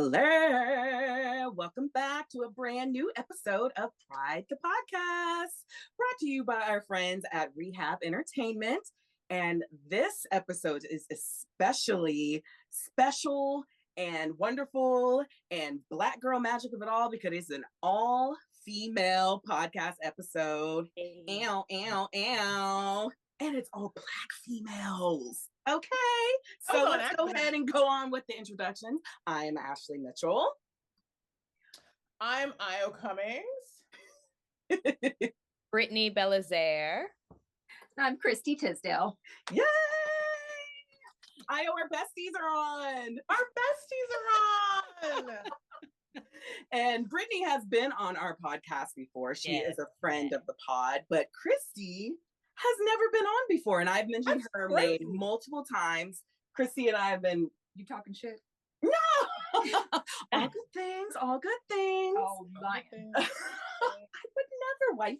Hello. Welcome back to a brand new episode of Pride the Podcast, brought to you by our friends at Rehab Entertainment. And this episode is especially special and wonderful and Black girl magic of it all because it's an all-female podcast episode. Ow, ow, ow. And it's all Black females. Okay, so let's go ahead and go on with the introductions. I am Ashley Mitchell. I'm Ayo Cummings. Brittany Bellizeare. I'm Chrisi Tisdale. Yay! Ayo, our besties are on. Our besties are on. And Brittany has been on our podcast before. She is a friend of the pod, but Chrisi has never been on before, and I've mentioned her name multiple times. Chrisi and I have been. You talking shit? No, all good things. All good things. Oh, lying. I would never, wifey.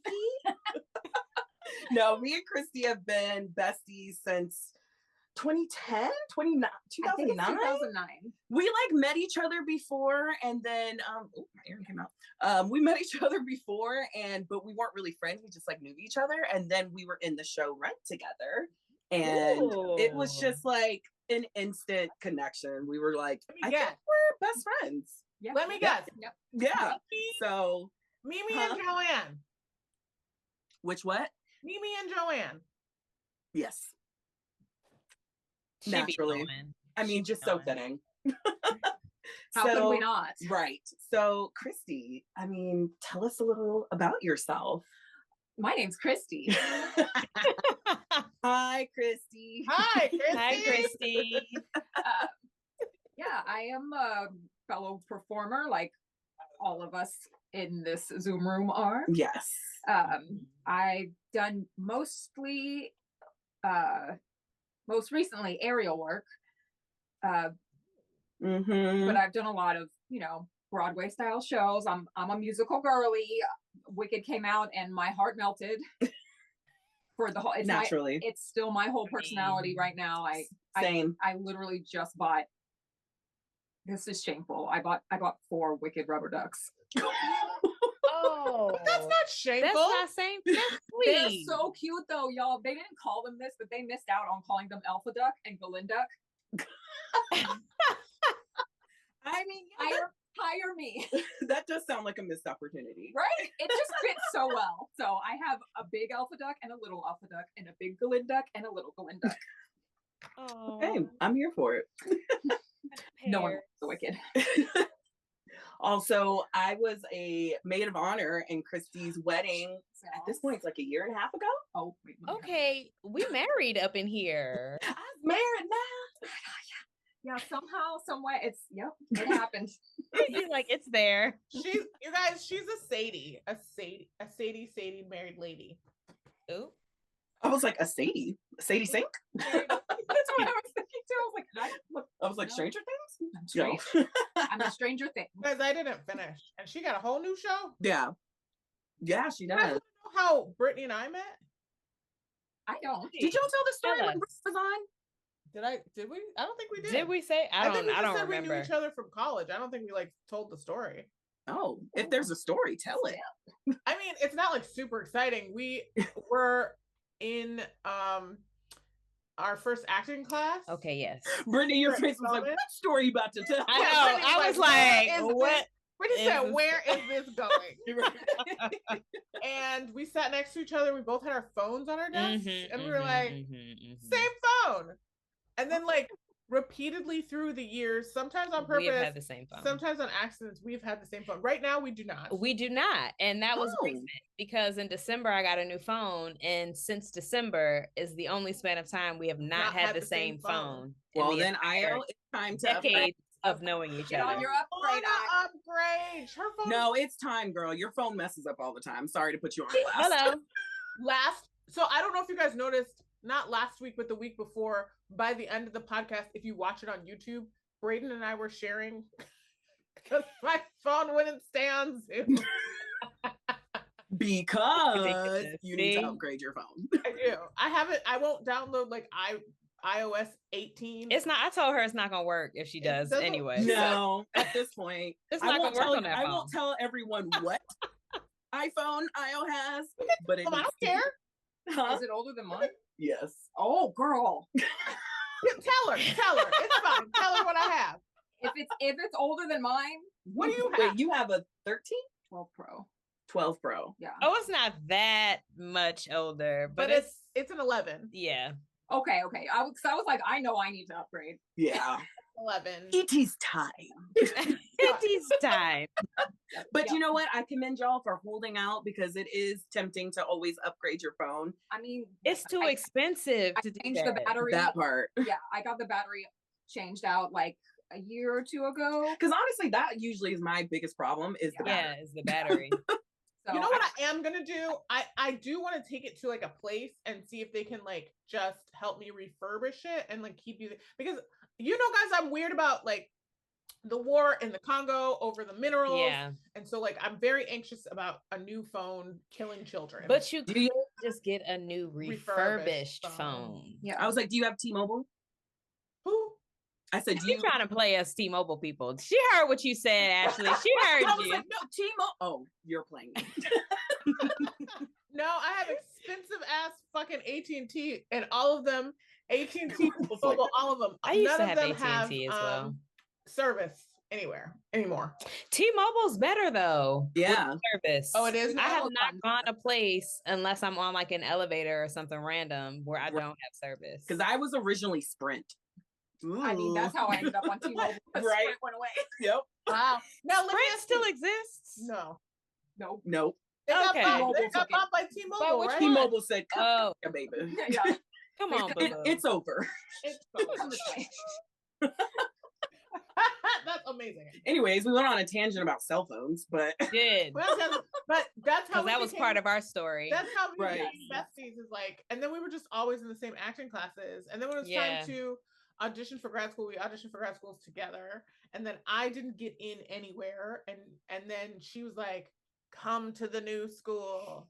No, me and Chrisi have been besties since 2010, 2009. 2009. We like met each other before, and then my ear came out. We met each other before, but we weren't really friends. We just like knew each other, and then we were in the show Rent together, and it was just like an instant connection. We were like, I think we're best friends. Yeah. Let me guess. Yep. Yeah. So Mimi and Joanne. Which what? Mimi and Joanne. Yes. Naturally. I mean, just so fitting. How could we not? Right. So, Chrisi, I mean, tell us a little about yourself. My name's Chrisi. Hi, Chrisi. Hi, Chrisi. Hi, Chrisi. Yeah, I am a fellow performer, like all of us in this Zoom room are. Yes. I've done most recently aerial work, but I've done a lot of Broadway style shows. I'm a musical girly. Wicked came out and my heart melted for the whole. Naturally, it's still my whole personality right now. Same. I literally just bought. This is shameful. I bought 4 Wicked rubber ducks. Oh, but that's not shameful. That's not same. That's sweet. They're so cute though, y'all. They didn't call them this, but they missed out on calling them Alpha Duck and Galinduck. I mean, hire me. That does sound like a missed opportunity, right? It just fits so well. So I have a big Alpha Duck and a little Alpha Duck and a big Galinduck and a little Galinduck. Oh, okay, I'm here for it. No one wants the Wicked. Also, I was a maid of honor in Christy's wedding. At this point, it's like a year and a half ago. Oh, wait, okay. We married up in here. I'm married now. Yeah, somehow, some way, it happened. You're like, it's there. She's a Sadie married lady. Ooh. I was like, a Sadie Sink? That's what I was thinking too. I was like, Stranger Things? I'm strange. I'm a Stranger Thing. Guys, I didn't finish. And she got a whole new show? Yeah. Yeah, she does. I don't know how Brittany and I met. I don't. Did y'all tell the story when Brittany was on? Did we? I don't think we did. Did we say? I don't remember. We knew each other from college. I don't think we told the story. Oh, if there's a story, tell it. I mean, it's not super exciting. We were in our first acting class. Okay, yes. Brittany, your face was like, what story you about to tell? I know. I was like, what? Brittany said, where is this going? And we sat next to each other. We both had our phones on our desks, and we were like, same phone. And then repeatedly through the years, sometimes on purpose, we have had the same phone. Sometimes on accidents, we've had the same phone. Right now, we do not. We do not, and that was recent because in December I got a new phone, and since December is the only span of time we have not had the same phone. Well, then Ayo, it's time to decades of knowing each other. On your upgrade. Her phone. No, it's time, girl. Your phone messes up all the time. Sorry to put you on blast. Hello. So I don't know if you guys noticed. Not last week, but the week before, by the end of the podcast, if you watch it on YouTube, Braden and I were sharing because my phone wouldn't stay on Zoom. Because you need to upgrade your phone. I do. I won't download iOS 18. It's not. I told her it's not gonna work if she does anyway. No, at this point, it's not gonna work on that phone. I won't tell everyone what iPhone Ayo has, but I don't care. Is it older than mine? Yes. Oh, girl. Tell her. It's fine. Tell her what I have. If it's older than mine, what do you have? Wait, you have a 13? 12 Pro. 12 Pro. Yeah. Oh, it's not that much older, but it's an 11. Yeah. Okay. I was like, I know I need to upgrade. Yeah. 11. It is time. It is time. But you know what? I commend y'all for holding out because it is tempting to always upgrade your phone. I mean, it's too expensive to change the battery. That part. Yeah, I got the battery changed out like a year or two ago. Because honestly, that usually is my biggest problem is the battery. Yeah, is the battery. So you know what I am gonna do? I do want to take it to like a place and see if they can like just help me refurbish it and like keep you because guys, I'm weird about like the war in the Congo over the minerals. Yeah. And so like I'm very anxious about a new phone killing children. But you could just get a new refurbished phone. Yeah. I was like, do you have T-Mobile? Who? I said, She's trying to play us T-Mobile people. She heard what you said, Ashley. She heard you. I was like, no, T-Mobile. Oh, you're playing. No, I have expensive ass fucking AT&T and all of them, AT&T, T-Mobile, all of them. I used None to of have them AT&T as well. Service anymore. T-Mobile's better though. Yeah. Service. Oh, it is. I have not gone a place unless I'm on like an elevator or something random where I don't have service. Because I was originally Sprint. Ooh. I mean, that's how I ended up on T-Mobile. Right. Sprint went away. Yep. Wow. Now Sprint still exists? No. Nope. They got Okay. bought by T-Mobile, right? T-Mobile said, "Oh, yeah, baby, yeah, come on, it's over." Come this way. That's amazing. Anyways, we went on a tangent about cell phones, but but that's how that was part of our story. That's how we became besties. Is like, and then we were just always in the same acting classes, and then when it was time to audition for grad school, we auditioned for grad schools together, and then I didn't get in anywhere, and then she was like, come to the new school.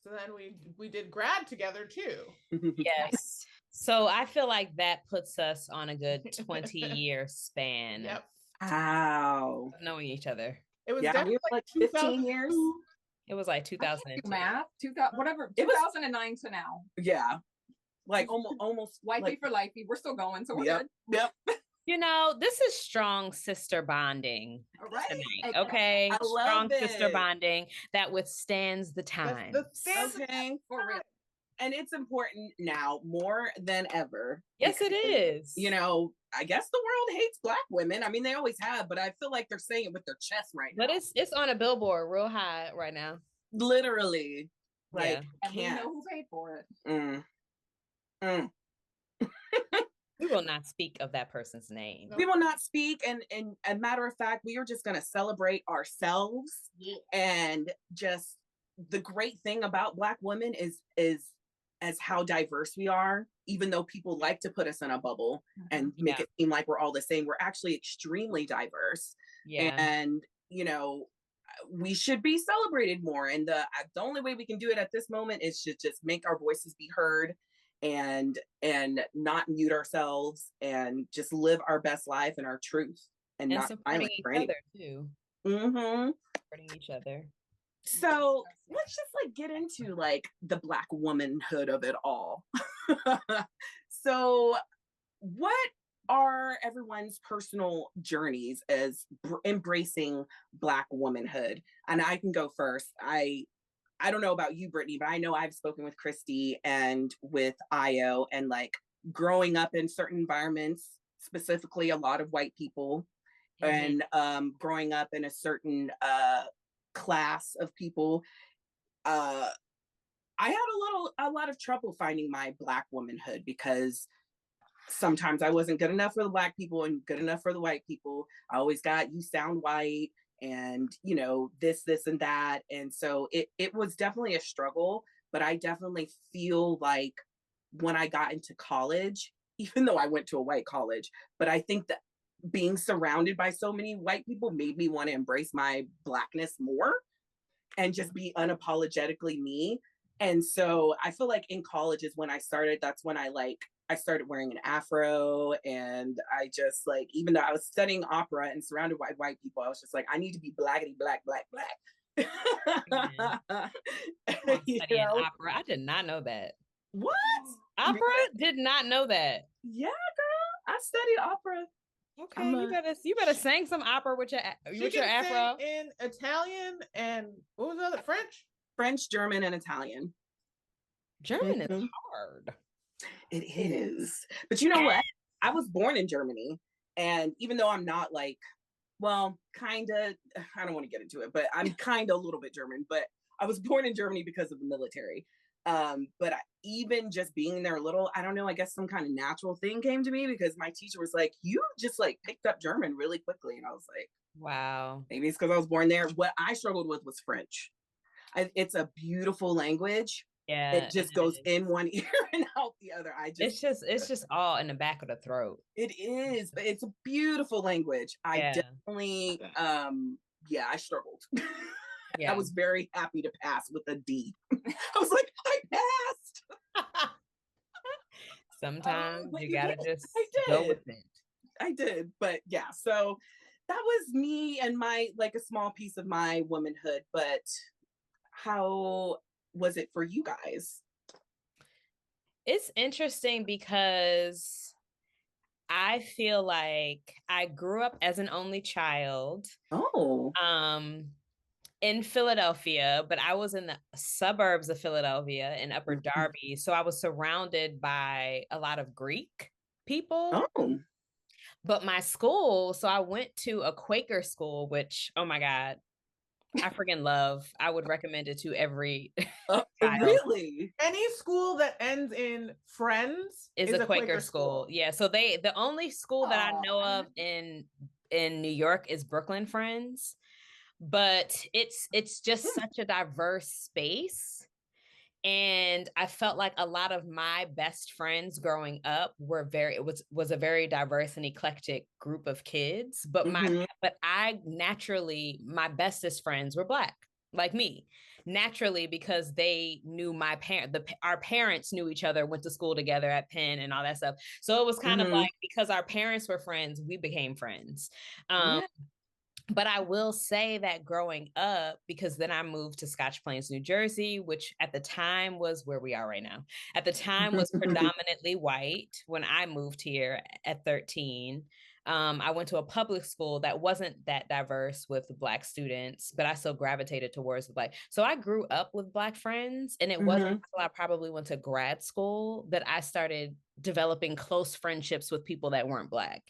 So then we did grad together too. Yes. So I feel like that puts us on a good 20-year span. Yep. Wow. Knowing each other. It was definitely like 15 years. It was like 2002. Math, 2000, whatever, 2009 to now. Yeah. Like almost wifey like, for lifey. We're still going, so we're good. Yep. You know, this is strong sister bonding tonight, okay? I love strong it. Sister bonding that withstands the time. Okay. For real. And it's important now more than ever. Yes, it is. You know, I guess the world hates Black women. I mean, they always have, but I feel like they're saying it with their chest right now. But it's on a billboard real high right now. Literally. Like, and we know who paid for it. We will not speak of that person's name. We will not speak. And a matter of fact, we are just going to celebrate ourselves. Yeah. And just the great thing about Black women is as how diverse we are, even though people like to put us in a bubble and make it seem like we're all the same. We're actually extremely diverse. Yeah. And, you know, we should be celebrated more. And the only way we can do it at this moment is to just make our voices be heard and not mute ourselves and just live our best life and our truth and not supporting each other too. Supporting each other. So let's just like get into like the Black womanhood of it all. So what are everyone's personal journeys as embracing Black womanhood? And I can go first. I don't know about you, Brittany, but I know I've spoken with Christi and with Ayo, and like growing up in certain environments, specifically a lot of white people, and growing up in a certain class of people, I had a lot of trouble finding my Black womanhood because sometimes I wasn't good enough for the Black people and good enough for the white people. I always got, you sound white, and you know, this and that. And so it was definitely a struggle, but I definitely feel like when I got into college, even though I went to a white college, but I think that being surrounded by so many white people made me want to embrace my Blackness more and just be unapologetically me. And so I feel like in college is when I started, that's when I like I started wearing an afro, and I just like, even though I was studying opera and surrounded by white people, I was just like, I need to be blackity black, black, black. Studying opera. I did not know that. What? Opera? Did not know that. Yeah, girl. I studied opera. Okay, you better sing some opera with your afro. In Italian and what was the other? French, German, and Italian. German is hard. It is. But you know what? I was born in Germany. And even though I'm not like, well, kind of, I don't want to get into it, but I'm kind of a little bit German. But I was born in Germany because of the military. But even just being there a little, I don't know, I guess some kind of natural thing came to me because my teacher was like, you just like picked up German really quickly. And I was like, wow. Maybe it's because I was born there. What I struggled with was French. It's a beautiful language. Yeah, it just goes in one ear and out the other. It's just all in the back of the throat. It is, but it's a beautiful language. I definitely, I struggled. Yeah. I was very happy to pass with a D. I was like, I passed. Sometimes you gotta just go with it. I did, but yeah. So that was me and my like a small piece of my womanhood. But how was it for you guys? It's interesting because I feel like I grew up as an only child. Oh. In Philadelphia, but I was in the suburbs of Philadelphia in Upper Darby. So I was surrounded by a lot of Greek people. Oh. But my school, so I went to a Quaker school, which, oh my God, I freaking love. I would recommend it to every child. Really? Any school that ends in Friends is a Quaker school. Yeah. So the only school that I know of in New York is Brooklyn Friends. But it's just such a diverse space. And I felt like a lot of my best friends growing up were was a very diverse and eclectic group of kids. But I naturally, my bestest friends were Black, like me, naturally, because they knew our parents knew each other, went to school together at Penn and all that stuff. So it was kind of like, because our parents were friends, we became friends. But I will say that growing up, because then I moved to Scotch Plains, New Jersey, which at the time was where we are right now. At the time was predominantly white when I moved here at 13. I went to a public school that wasn't that diverse with Black students, but I still gravitated towards the Black. So I grew up with Black friends, and it wasn't until I probably went to grad school that I started developing close friendships with people that weren't Black.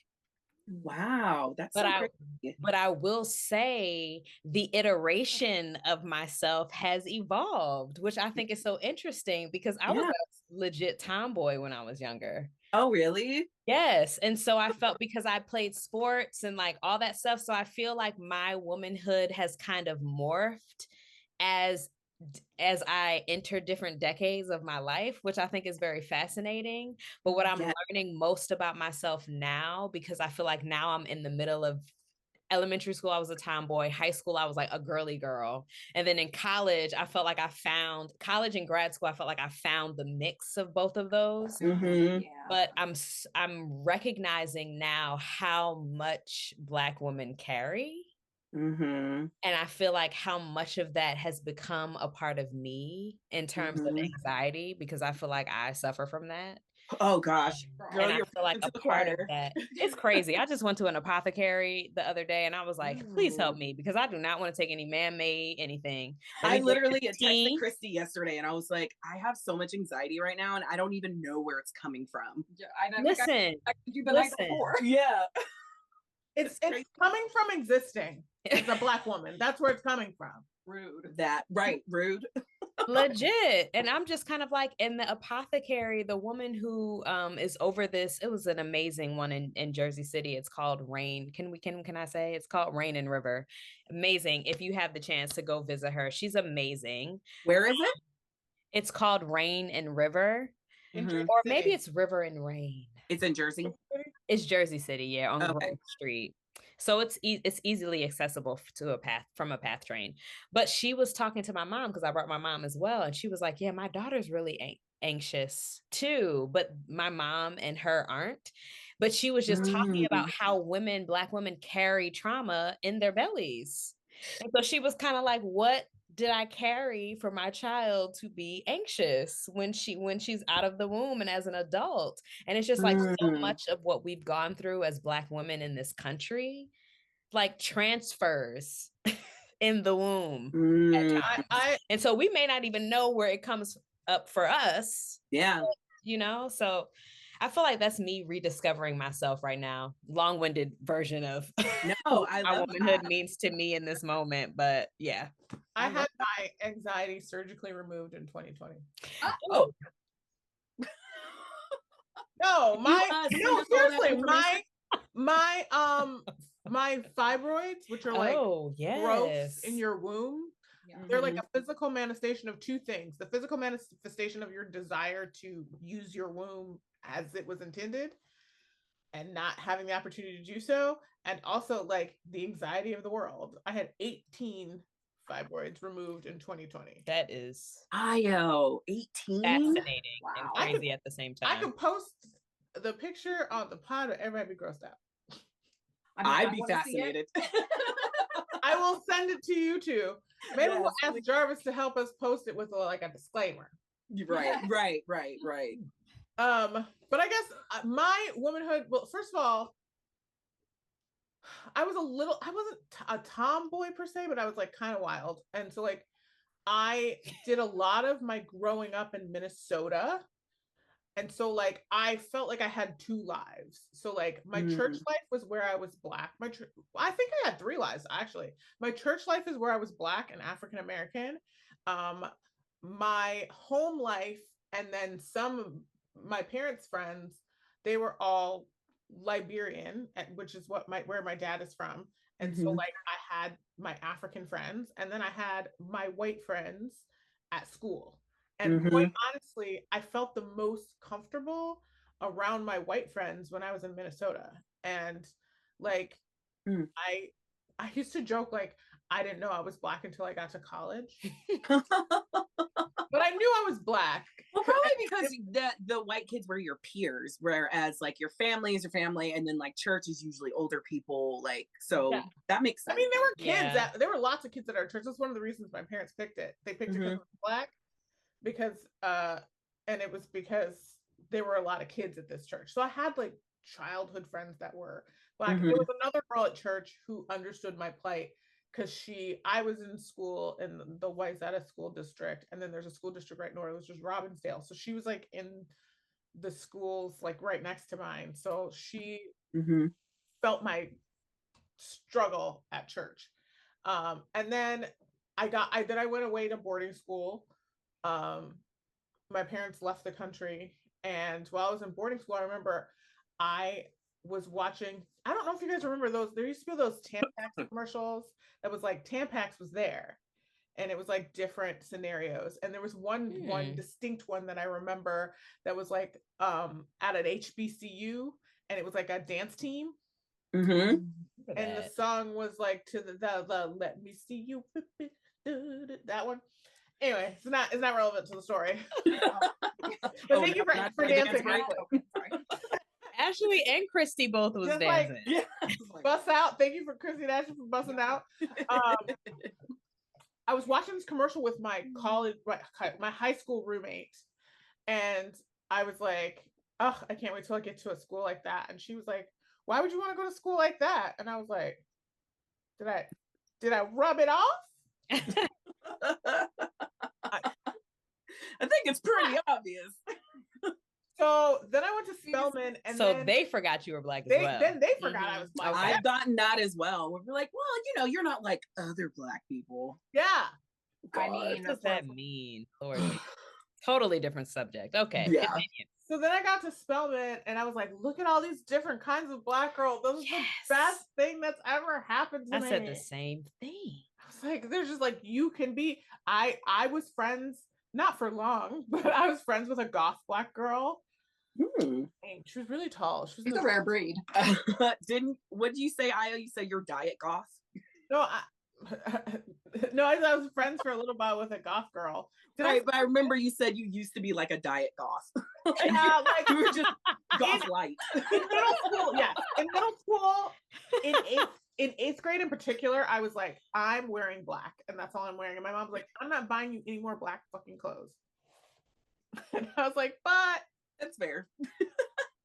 Wow, that's so crazy. But I will say the iteration of myself has evolved, which I think is so interesting because I was a legit tomboy when I was younger. Oh, really? Yes. And so I felt, because I played sports and like all that stuff, so I feel like my womanhood has kind of morphed as I enter different decades of my life, which I think is very fascinating. But what I'm learning most about myself now, because I feel like now I'm in the middle of elementary school, I was a tomboy. High school, I was like a girly girl. And then in college, I felt like college and grad school, I felt like I found the mix of both of those. But I'm recognizing now how much Black women carry. And I feel like how much of that has become a part of me in terms of anxiety, because I feel like I suffer from that. Oh gosh. Girl, and I feel like a part of that. It's crazy. I just went to an apothecary the other day and I was like, please help me, because I do not want to take any man-made anything. I literally texted Christi yesterday and I was like, I have so much anxiety right now and I don't even know where it's coming from. Yeah, I do the night before. Yeah. It's coming from existing as a Black woman. That's where it's coming from. Rude. Rude. Legit. And I'm just kind of like, in the apothecary, the woman who is over this, it was an amazing one in Jersey City. It's called Rain. Can I say it's called Rain and River? Amazing. If you have the chance to go visit her, she's amazing. Where is it? It's called Rain and River. Or maybe it's River and Rain. It's in Jersey. It's Jersey City, yeah, on Grove Street. So it's easily accessible from a path train. But she was talking to my mom, because I brought my mom as well, and she was like, "Yeah, my daughter's really anxious too, but my mom and her aren't. But she was just talking about how Black women carry trauma in their bellies. And so she was kind of like, what did I carry for my child to be anxious when she's out of the womb and as an adult? And it's just like so much of what we've gone through as Black women in this country, like transfers in the womb. And so we may not even know where it comes up for us. Yeah. You know, so I feel like that's me rediscovering myself right now. Long-winded version of what my womanhood means to me in this moment. But yeah. I had my anxiety surgically removed in 2020. Oh. No, seriously, my fibroids, which are like growths in your womb, they're like a physical manifestation of two things: the physical manifestation of your desire to use your womb as it was intended and not having the opportunity to do so, and also like the anxiety of the world. I had 18 fibroids removed in 2020. That is Ayo, 18. Fascinating and crazy at the same time. I could post the picture on the pod, but everybody be grossed out. I'd be fascinated. I will send it to you too. Maybe we'll ask Jarvis to help us post it with like a disclaimer. Right. But I guess my womanhood, well, first of all, I wasn't a tomboy per se, but I was like kind of wild. And so like I did a lot of my growing up in Minnesota. And so like I felt like I had two lives. So like my church life was where I was Black. I think I had three lives actually. My church life is where I was Black and African American. My home life, and then some of my parents' friends, they were all Liberian, which is where my dad is from. And so like I had my African friends, and then I had my white friends at school. And quite honestly, I felt the most comfortable around my white friends when I was in Minnesota. And like I used to joke like I didn't know I was Black until I got to college. But I knew I was Black. Well, probably because the white kids were your peers, whereas like your family is your family, and then like church is usually older people. Like, so that makes sense. I mean, there were kids there were lots of kids at our church. That's one of the reasons my parents picked it. They picked it because it was Black, because and it was because there were a lot of kids at this church. So I had like childhood friends that were Black. There was another girl at church who understood my plight, because I was in school in the Wayzata school district, and then there's a school district right north, which is Robbinsdale. So she was like in the schools like right next to mine. So she felt my struggle at church. And then I went away to boarding school. My parents left the country, and while I was in boarding school, I remember I was watching, I don't know if you guys remember those, there used to be those Tampax commercials that was like Tampax was there, and it was like different scenarios, and there was one distinct one that I remember that was like at an HBCU, and it was like a dance team, and the song was like to the let me see you, that one. Anyway, it's not relevant to the story. But thank you for dancing. Ashley and Christy both was just dancing. Bust out. Thank you for Christy and Ashley for busting out. I was watching this commercial with my my high school roommate, and I was like, "Oh, I can't wait till I get to a school like that." And she was like, "Why would you want to go to school like that?" And I was like, "Did I rub it off?" I think it's pretty obvious. So then I went to Spelman, and so they forgot you were Black as well. Then they forgot I was Black. I've gotten that as well. We're like, well, you're not like other Black people. Yeah. God, I mean, what does that mean? Lord, totally different subject. Okay. Yeah. So then I got to Spelman, and I was like, look at all these different kinds of Black girls. This is the best thing that's ever happened to me. I said the same thing. I was like, there's just like, you can be. I was friends, not for long, but I was friends with a goth Black girl. She was really tall. She's a rare breed. What did you say, Ayo? You said you're diet goth? No, No, I was friends for a little while with a goth girl. Right, but I remember you said you used to be like a diet goth. Yeah, like you were just goth light. In middle school, yes. In middle school, in eighth grade in particular, I was like, I'm wearing black, and that's all I'm wearing. And my mom's like, I'm not buying you any more black fucking clothes. And I was like, but that's fair.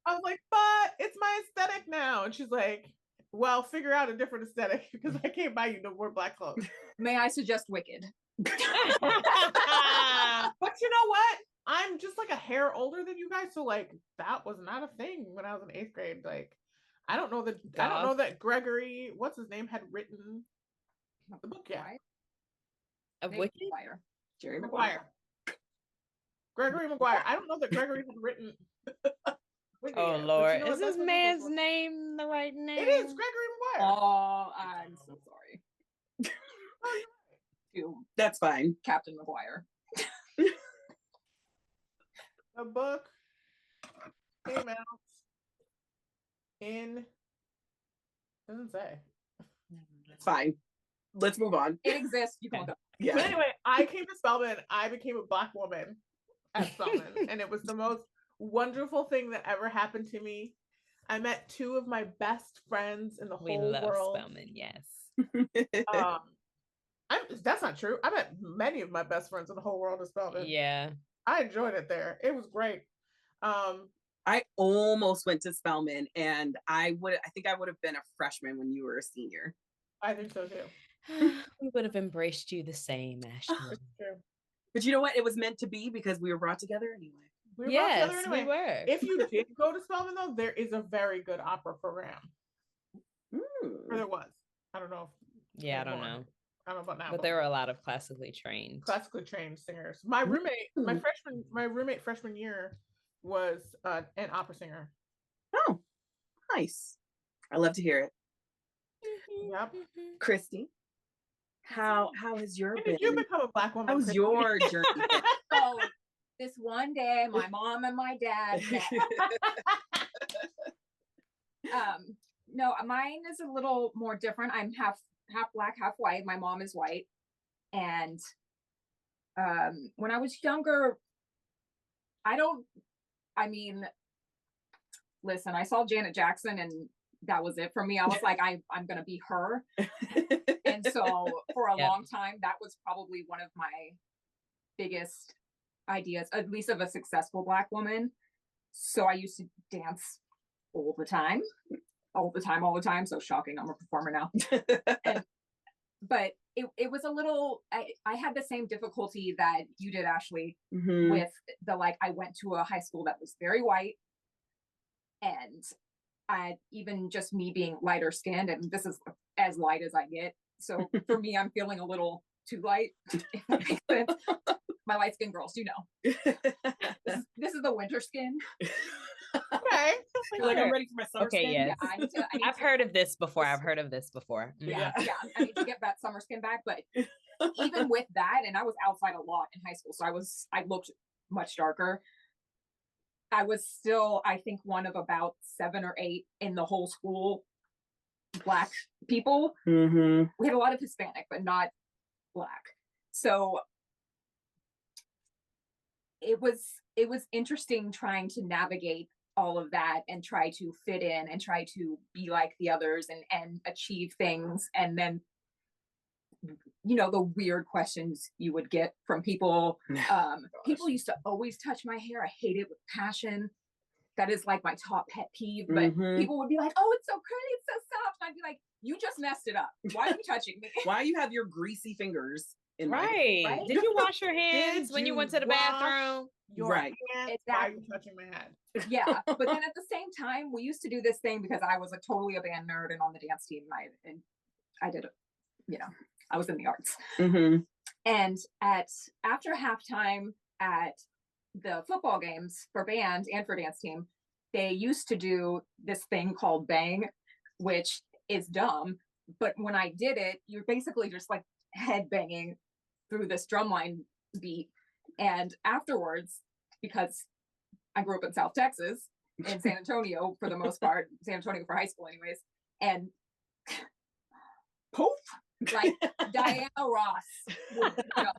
I was like, but it's my aesthetic now. And she's like, well, figure out a different aesthetic because I can't buy you no more black clothes. May I suggest Wicked? But you know what? I'm just like a hair older than you guys, so like that was not a thing when I was in eighth grade. Like, I don't know that Gregory, what's his name, had written the book yet. Of Wicked? Jerry Maguire. Gregory Maguire. I don't know that Gregory had written. Oh Lord, is this man's name the right name? It is Gregory Maguire. Oh, I'm so sorry. That's fine. Captain Maguire. The book came out in, doesn't say. It's fine. Let's move on. It exists. You can look up. Yeah. But anyway, I came to Spelman. I became a Black woman at Spelman, and it was the most wonderful thing that ever happened to me. I met two of my best friends in the whole world. Spelman, yes. That's not true. I met many of my best friends in the whole world of Spelman. Yeah. I enjoyed it there. It was great. I almost went to Spelman, and I think I would have been a freshman when you were a senior. I think so too. We would have embraced you the same, Ashley. True. But you know what? It was meant to be because we were brought together anyway. We were Yes, brought together anyway. we were. If you did go to Spelman, though, there is a very good opera program. Or there was. I don't know. Yeah, I don't know. I don't know about now. But there were a lot of classically trained singers. My roommate freshman year was an opera singer. Oh, nice. I love to hear it. Yep. Christy, how has your been? Did you become a Black woman? How was your journey? So this one day, my mom and my dad met. No, mine is a little more different. I'm half Black, half white. My mom is white. And when I was younger, listen, I saw Janet Jackson and that was it for me. I was like, I'm going to be her. And so for a long time, that was probably one of my biggest ideas, at least of a successful Black woman. So I used to dance all the time. So shocking, I'm a performer now. But it was a little, I had the same difficulty that you did, Ashley, with the, like, I went to a high school that was very white, and even just me being lighter skinned, and this is as light as I get. So for me, I'm feeling a little too light, if that makes sense. My light skinned girls, you know. This is the winter skin. Okay. Like, I'm ready for my summer skin. Yes. Yeah, I've heard of this before. Yeah, I need to get that summer skin back. But even with that, and I was outside a lot in high school, so I looked much darker. I was still, I think, one of about 7 or 8 in the whole school Black people. We had a lot of Hispanic, but not Black. So it was interesting trying to navigate all of that and try to fit in and try to be like the others and achieve things. And then, you know, the weird questions you would get from people. People used to always touch my hair. I hate it with passion. That is like my top pet peeve. But people would be like, oh, it's so curly, it's so soft. And I'd be like, you just messed it up. Why are you touching me? Why do you have your greasy fingers in right. my Did you wash your hands when you went to the bathroom? Right. Exactly. Why are you touching my head? Yeah. But then at the same time, we used to do this thing because I was totally a band nerd and on the dance team. I did, you know, I was in the arts. And after halftime at the football games for band and for dance team, they used to do this thing called bang, which is dumb. But when I did it, you're basically just like head banging through this drumline beat. And afterwards, because I grew up in South Texas, in San Antonio for the most part, San Antonio for high school anyways, and poof, Like Diana Ross.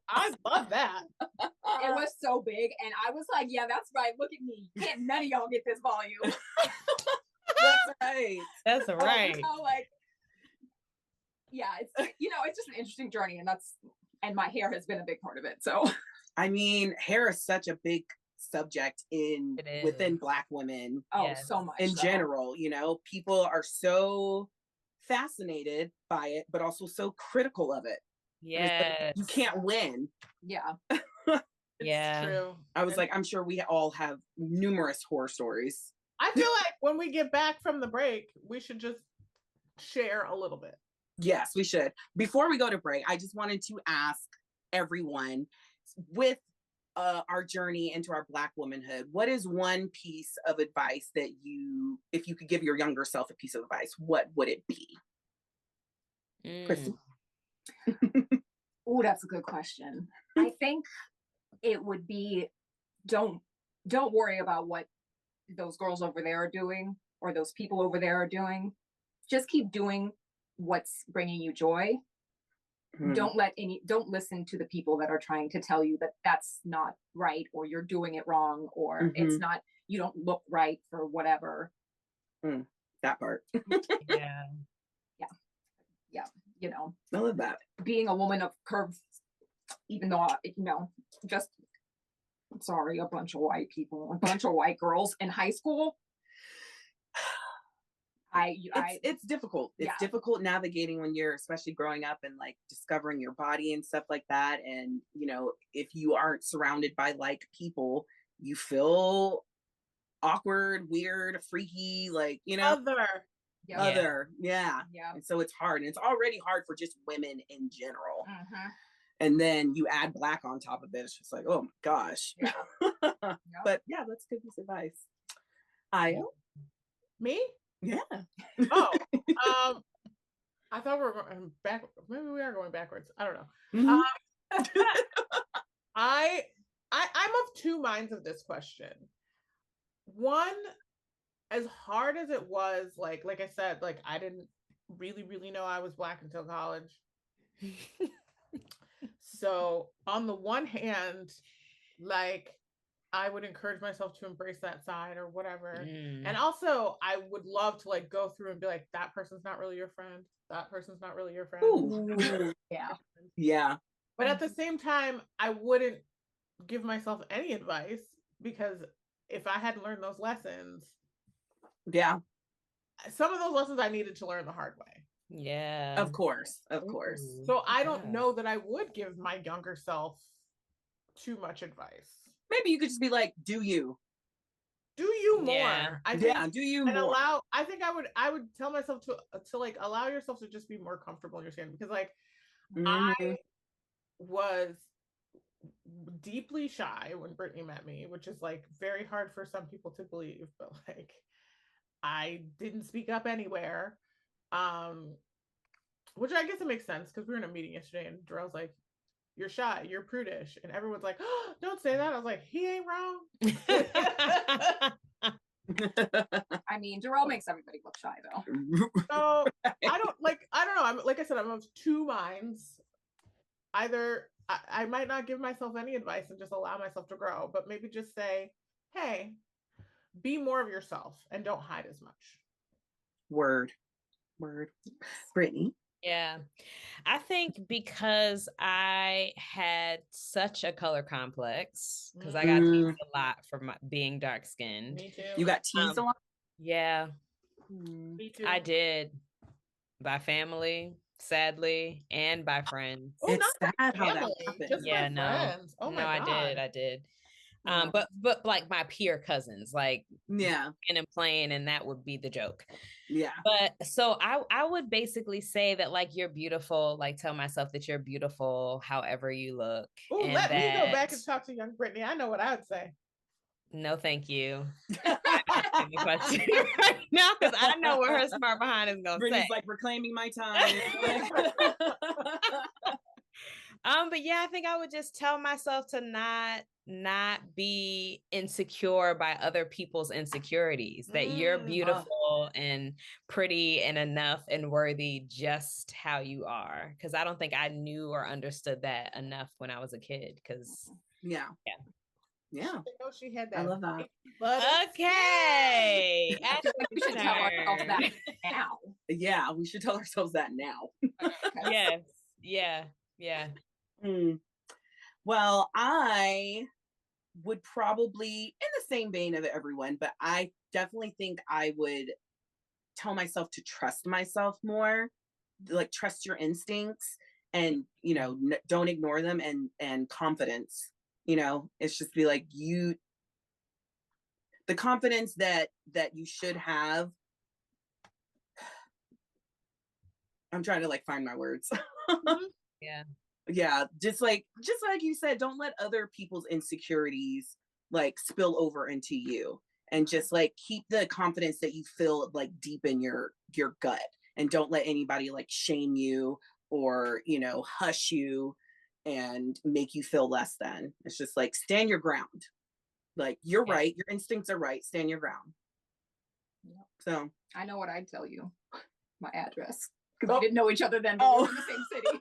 I love that. It was so big, and I was like, "Yeah, that's right. Look at me. Can't none of y'all get this volume." That's right. That's right. Like, yeah, it's it's just an interesting journey, and my hair has been a big part of it. So, I mean, hair is such a big subject within Black women. Oh, so much in general. People are so fascinated by it, but also so critical of it. Yeah, you can't win. Yeah. Yeah. True. I was like, I'm sure we all have numerous horror stories. I feel like when we get back from the break, we should just share a little bit. Yes, we should. Before we go to break, I just wanted to ask everyone, with our journey into our Black womanhood, what is one piece of advice that if you could give your younger self a piece of advice, what would it be? Christi? Oh, that's a good question. I think it would be, don't worry about what those girls over there are doing or those people over there are doing. Just keep doing what's bringing you joy. Mm-hmm. Don't listen to the people that are trying to tell you that that's not right, or you're doing it wrong, or it's not, you don't look right for whatever. That part. Yeah. I love that. Being a woman of curves, even though, just, I'm sorry, a bunch of white girls in high school. It's difficult. It's difficult navigating when you're, especially growing up and like discovering your body and stuff like that. And, if you aren't surrounded by like people, you feel awkward, weird, freaky, like, other. Yeah. And so it's hard. And it's already hard for just women in general. And then you add Black on top of it. It's just like, oh my gosh. Yeah. But yeah, that's good piece of advice. Ayo? Me? Yeah. Oh, I thought we were going back. Maybe we are going backwards. I don't know. I'm of two minds of this question. One, as hard as it was, like I said, like I didn't really know I was Black until college. So on the one hand, like, I would encourage myself to embrace that side or whatever. And also I would love to like go through and be like, that person's not really your friend. That person's not really your friend. Ooh. Yeah. But at the same time, I wouldn't give myself any advice, because if I hadn't learned those lessons, some of those lessons I needed to learn the hard way. Yeah. Of course. So I don't know that I would give my younger self too much advice. Maybe you could just be like, do you more? Yeah. Do you more? I think I would tell myself to like allow yourself to just be more comfortable in your skin, because like I was deeply shy when Brittany met me, which is like very hard for some people to believe, but like I didn't speak up anywhere. Which I guess it makes sense, because we were in a meeting yesterday and Darrell's like, you're shy, you're prudish, and everyone's like, oh, don't say that. I was like, he ain't wrong. I mean, Darrell makes everybody look shy though. So I don't know. I'm like I said, I'm of two minds. Either I might not give myself any advice and just allow myself to grow, but maybe just say, hey, be more of yourself and don't hide as much. Word. Brittany? Yeah. I think because I had such a color complex, because I got teased a lot for being dark skinned. Me too. You got teased a lot? Yeah. Me too. I did. By family, sadly, and by friends. It's sad how that happened. Just yeah, friends. Oh my God. I did. But like my peer cousins, like and playing, and that would be the joke. Yeah. But so I would basically say that like you're beautiful, like tell myself that you're beautiful however you look. Oh, let me go back and talk to young Brittany. I know what I would say. No, thank you. Right now, because I know what her smart behind is gonna Brittany's say. like reclaiming my time. But yeah, I think I would just tell myself to not be insecure by other people's insecurities, that you're beautiful and pretty and enough and worthy just how you are. Because I don't think I knew or understood that enough when I was a kid. Because yeah. know she had that. I love that. Okay. I feel like we should tell ourselves that now. Yeah, we should tell ourselves that now. Yes. Yeah. Well, I would probably, in the same vein of everyone, but I definitely think I would tell myself to trust myself more, like trust your instincts, and don't ignore them, and confidence. It's just be like, the confidence that you should have. I'm trying to find my words. Yeah, just like you said, don't let other people's insecurities spill over into you, and just keep the confidence that you feel deep in your gut, and don't let anybody shame you or hush you and make you feel less than. It's just stand your ground. You're right, your instincts are right, stand your ground. So I know what I'd tell you. My address, because we didn't know each other then, but we were in the same city.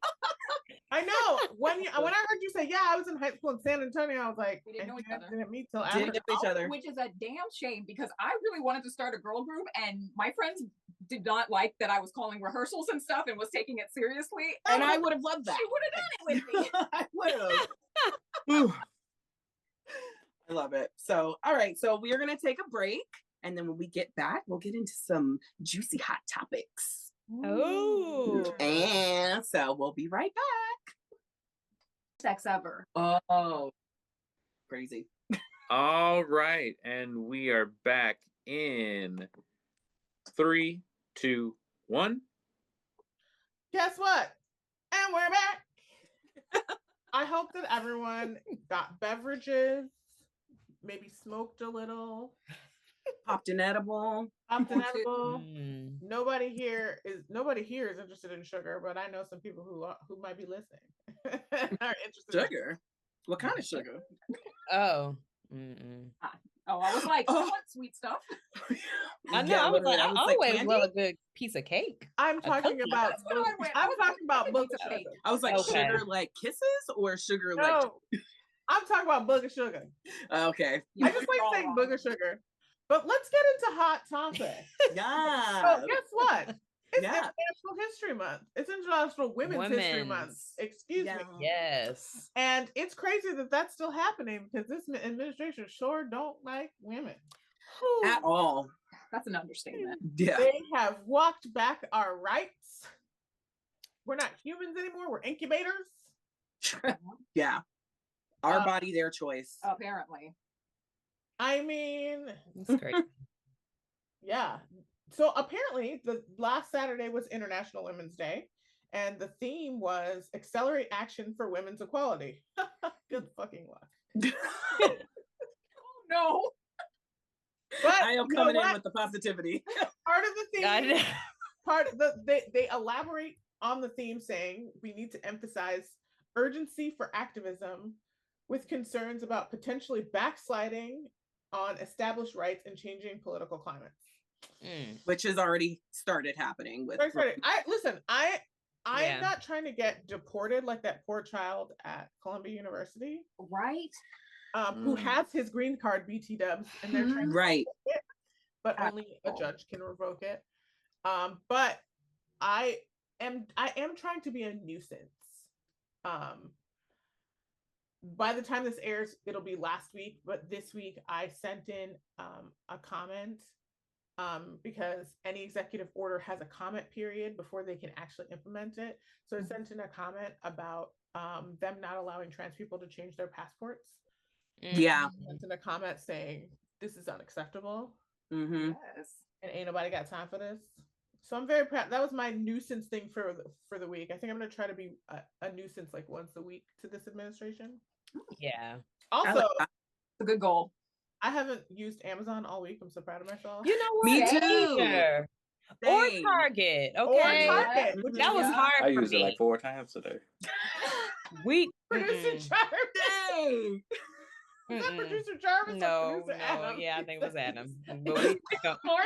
I know. When I heard you say, I was in high school in San Antonio, I was like, we didn't know each other. Didn't meet till after. Didn't know each other. Which is a damn shame, because I really wanted to start a girl group, and my friends did not like that I was calling rehearsals and stuff and was taking it seriously. And I would have loved that. She would have done it with me. I would have. I love it. So, all right. So we're going to take a break. And then when we get back, we'll get into some juicy hot topics. Oh. And so we'll be right back. Sex ever. Oh, crazy. All right. And we are back in 3, 2, 1. Guess what? And we're back. I hope that everyone got beverages, maybe smoked a little. Popped an edible. Nobody here is interested in sugar, but I know some people who might be listening are interested. Sugar? What kind of sugar? Oh. Oh, I was like, I want sweet stuff. I know. I was like, I always love a good piece of cake. I'm talking about. I'm talking about book of sugar. I was like, sugar like kisses or sugar like? I'm talking about book of sugar. Okay. I just like saying book of sugar. But let's get into hot topics. Yeah. So guess what? It's International History Month. It's International Women's History Month. Excuse me. Yes. And it's crazy that that's still happening, because this administration sure don't like women. At all. That's an understatement. Yeah. They have walked back our rights. We're not humans anymore. We're incubators. Yeah. Our body, their choice. Apparently. I mean, that's great. Yeah. So apparently, the last Saturday was International Women's Day, and the theme was accelerate action for women's equality. Good fucking luck. No. But I am coming in with the positivity. Part of the theme, they elaborate on the theme, saying we need to emphasize urgency for activism with concerns about potentially backsliding on established rights and changing political climates. Which has already started happening with. I'm not trying to get deported like that poor child at Columbia University, right? Who has his green card, BT dubs, and they're trying to revoke it, but only a judge can revoke it. But I am trying to be a nuisance. By the time this airs, it'll be last week, but this week I sent in a comment because any executive order has a comment period before they can actually implement it. So I sent in a comment about them not allowing trans people to change their passports. Yeah. I sent in a comment saying this is unacceptable. Yes. And ain't nobody got time for this. So I'm very proud. That was my nuisance thing for the week. I think I'm going to try to be a nuisance once a week to this administration. Yeah. Also, it's a good goal. I haven't used Amazon all week. I'm so proud of myself. You know what? Me too. Or Target. Okay. Or Target. That was hard. I used it 4 times today. We Producer Jarvis. Is that producer Jarvis? No, producer Adam? yeah, I think it was Adam. But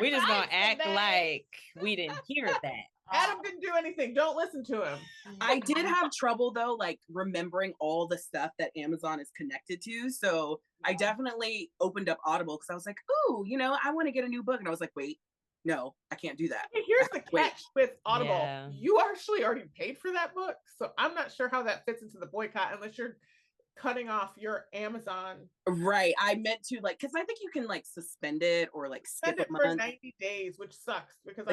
we just gonna act like we didn't hear that. Adam didn't do anything. Don't listen to him. I did have trouble though, like remembering all the stuff that Amazon is connected to. So I definitely opened up Audible because I was like, ooh, I want to get a new book. And I was like, wait, no, I can't do that. Here's the catch with Audible. Yeah. You actually already paid for that book. So I'm not sure how that fits into the boycott unless you're cutting off your Amazon. Right. I meant to because I think you can suspend it or skip it a month. for 90 days, which sucks because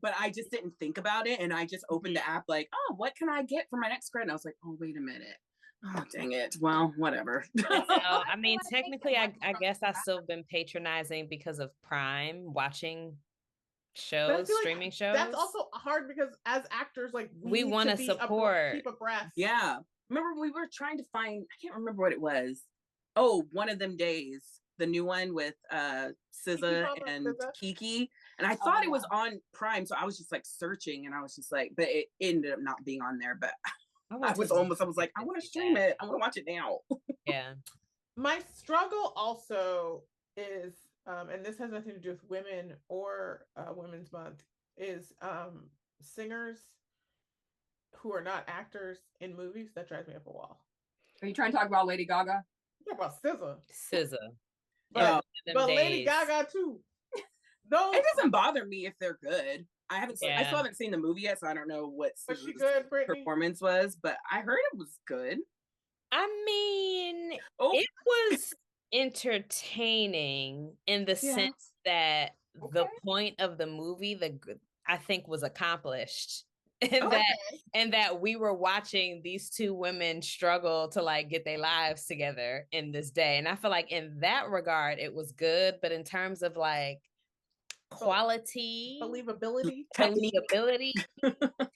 but I just didn't think about it, and I just opened the app oh, what can I get for my next credit? And I was like, oh, wait a minute. Oh, dang it. Well, whatever. So, I mean, technically, I guess I've still been patronizing because of Prime, watching shows, streaming shows. That's also hard because as actors, we want to support, keep abreast. Yeah. Remember, we were trying to find, I can't remember what it was. Oh, One of Them Days, the new one with SZA and Kiki. And I thought it was on Prime. So I was just searching, and I was just but it ended up not being on there. But I was like, I want to stream it. I want to watch it now. Yeah. My struggle also is, and this has nothing to do with women or Women's Month, is singers who are not actors in movies. That drives me up a wall. Are you trying to talk about Lady Gaga? Talk about SZA. But Lady Gaga too. No, it doesn't bother me if they're good. I still haven't seen the movie yet, so I don't know what SZA's performance was, but I heard it was good. I mean, it was entertaining in the sense that the point of the movie, I think, was accomplished. And that we were watching these two women struggle to get their lives together in this day. And I feel like in that regard, it was good. But in terms of quality, believability,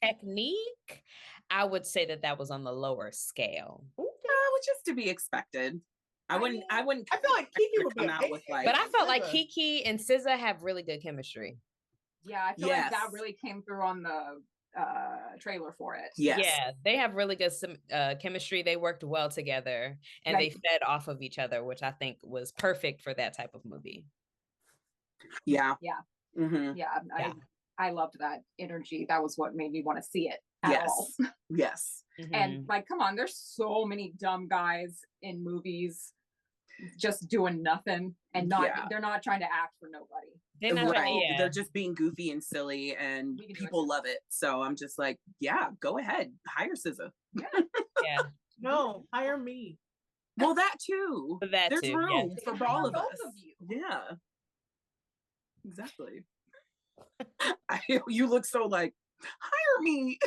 technique, I would say that was on the lower scale. Which is to be expected. I wouldn't. I feel like Kiki would come out with but I felt like Kiki and SZA have really good chemistry. Yeah, I feel like that really came through on the trailer for it. Yes. Yeah, they have really good chemistry. They worked well together, and they fed off of each other, which I think was perfect for that type of movie. Yeah. Mm-hmm. I loved that energy. That was what made me want to see it at all. Yes. Mm-hmm. And come on, there's so many dumb guys in movies just doing nothing and they're not trying to act for nobody. They're just being goofy and silly, and people love it. So I'm just like, go ahead, hire SZA. Yeah. No, hire me. Well, that too. There's room for all of us. You. Yeah. Exactly. You look so hire me.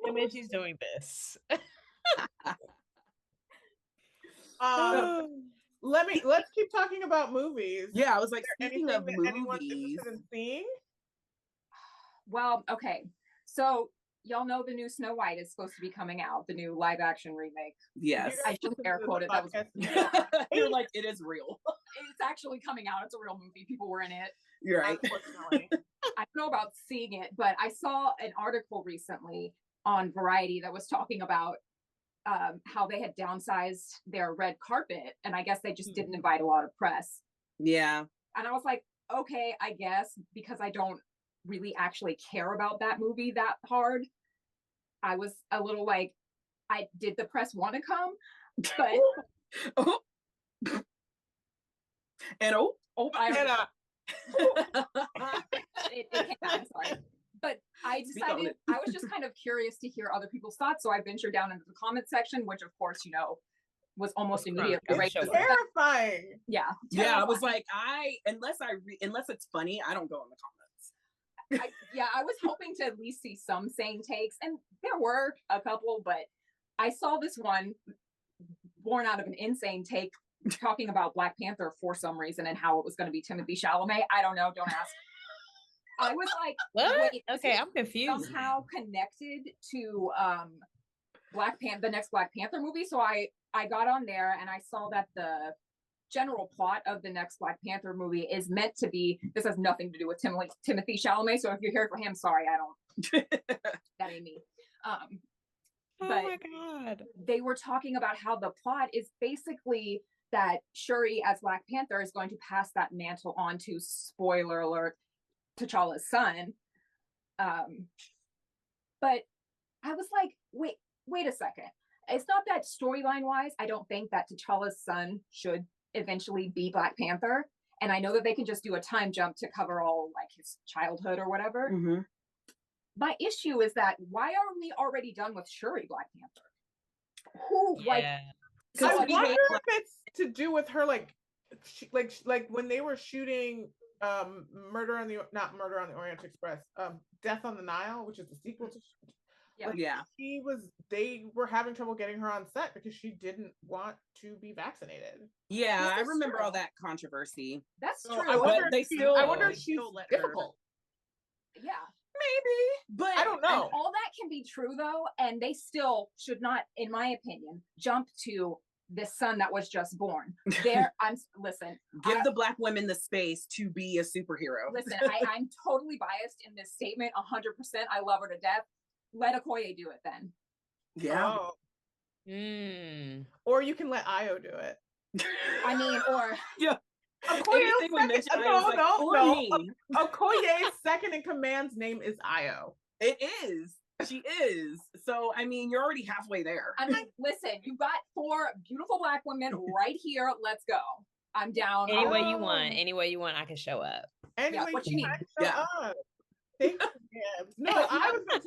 I mean, she's doing this. Let's keep talking about movies. Yeah, I was speaking of movies. Seeing? Well, okay. So y'all know the new Snow White is supposed to be coming out, the new live action remake. Yes. I just air quoted that was You're like, it is real. It's actually coming out. It's a real movie. People were in it. You're right. Unfortunately. I don't know about seeing it, but I saw an article recently on Variety that was talking about how they had downsized their red carpet, and I guess they just didn't invite a lot of press. Yeah. And I was like, okay, I guess, because I don't really actually care about that movie that hard. I was a little did the press want to come? But it came out, I'm sorry. But I decided I was just kind of curious to hear other people's thoughts, so I ventured down into the comment section, which of course, was almost immediately terrifying. Yeah. I was like, unless it's funny, I don't go in the comments. I was hoping to at least see some sane takes, and there were a couple, but I saw this one born out of an insane take talking about Black Panther for some reason and how it was going to be Timothée Chalamet. I don't know. Don't ask. I was like, what? Okay, I'm confused. Somehow connected to the next Black Panther movie. So I got on there and I saw that the general plot of the next Black Panther movie is meant to be, this has nothing to do with Timothée Chalamet. So if you're here for him, sorry, I don't, that ain't me. Oh my God. They were talking about how the plot is basically that Shuri as Black Panther is going to pass that mantle on to, spoiler alert, T'Challa's son. But I was like, wait a second. It's not that storyline wise, I don't think that T'Challa's son should eventually be Black Panther. And I know that they can just do a time jump to cover all like his childhood or whatever. Mm-hmm. My issue is that why are we already done with Shuri Black Panther? Who like? I wonder if it's to do with her like when they were shooting not Murder on the Orient Express, Death on the Nile, which is the sequel to. They were having trouble getting her on set because she didn't want to be vaccinated. Yeah, I remember all that controversy. That's true. I wonder if she's difficult. Yeah. Maybe, but I don't know. And all that can be true though, and they still should not, in my opinion, jump to this son that was just born. Listen. Give the Black women the space to be a superhero. Listen, I'm totally biased in this statement, 100%. I love her to death. Let Okoye do it then. Yeah. Oh. Or you can let Ayo do it. I mean, or yeah. Okoye's second in command's name is Ayo. It is. She is. So, I mean, you're already halfway there. I'm like, listen, you got 4 beautiful Black women right here. Let's go. I'm down. Any way you want, I can show up. Anyway, what you need. Up. Thank you. No, I was going to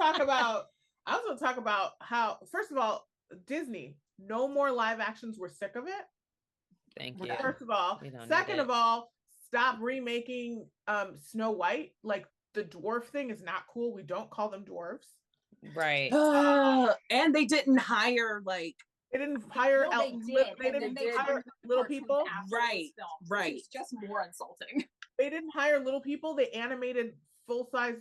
talk about how, first of all, Disney, no more live actions. We're sick of it. Thank you. First of all. Second of all, stop remaking Snow White. Like, the dwarf thing is not cool. We don't call them dwarves. Right. And they didn't hire they didn't hire little people. Right. Right. It's just more insulting. They didn't hire little people. They animated full-size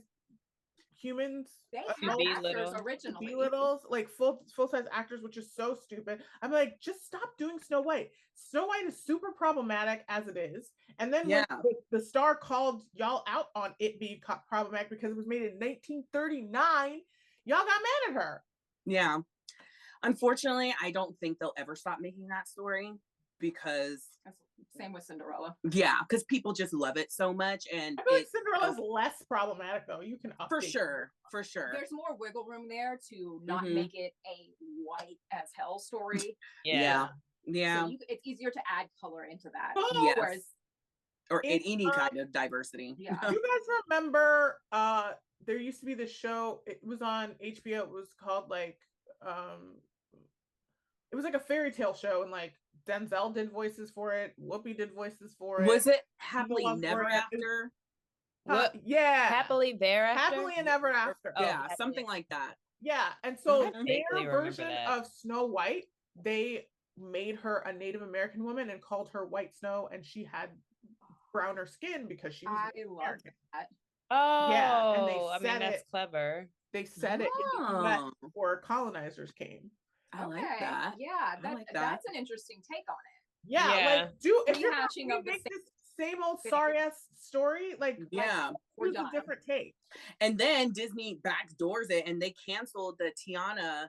humans. They had actors originally. Belittles, like full-size actors, which is so stupid. I'm like, just stop doing Snow White. Snow White is super problematic as it is. And then when the star called y'all out on it being problematic because it was made in 1939, y'all got mad at her. Yeah. Unfortunately, I don't think they'll ever stop making that story because same with Cinderella. Yeah, because people just love it so much, and I feel like Cinderella's less problematic though. You can for sure. There's more wiggle room there to not make it a white as hell story. Yeah. So it's easier to add color into that. Yes. Or in any kind of diversity. Yeah. You guys remember? There used to be this show. It was on HBO. It was called like it was like a fairy tale show, and like Denzel did voices for it. Whoopi did voices for it. Was it Happily Never After? What? Yeah. Happily Ever After? Happily and Ever After. Yeah, something like that. Yeah. And so their version of Snow White, they made her a Native American woman and called her White Snow, and she had browner skin because she was American. That. Oh, yeah. And that's clever. They said it in the US before colonizers came. I like that. Yeah, that's an interesting take on it. Yeah, like if you're rehashing make this same old sorry ass story, like we're a different take. And then Disney backdoors it, and they canceled the Tiana.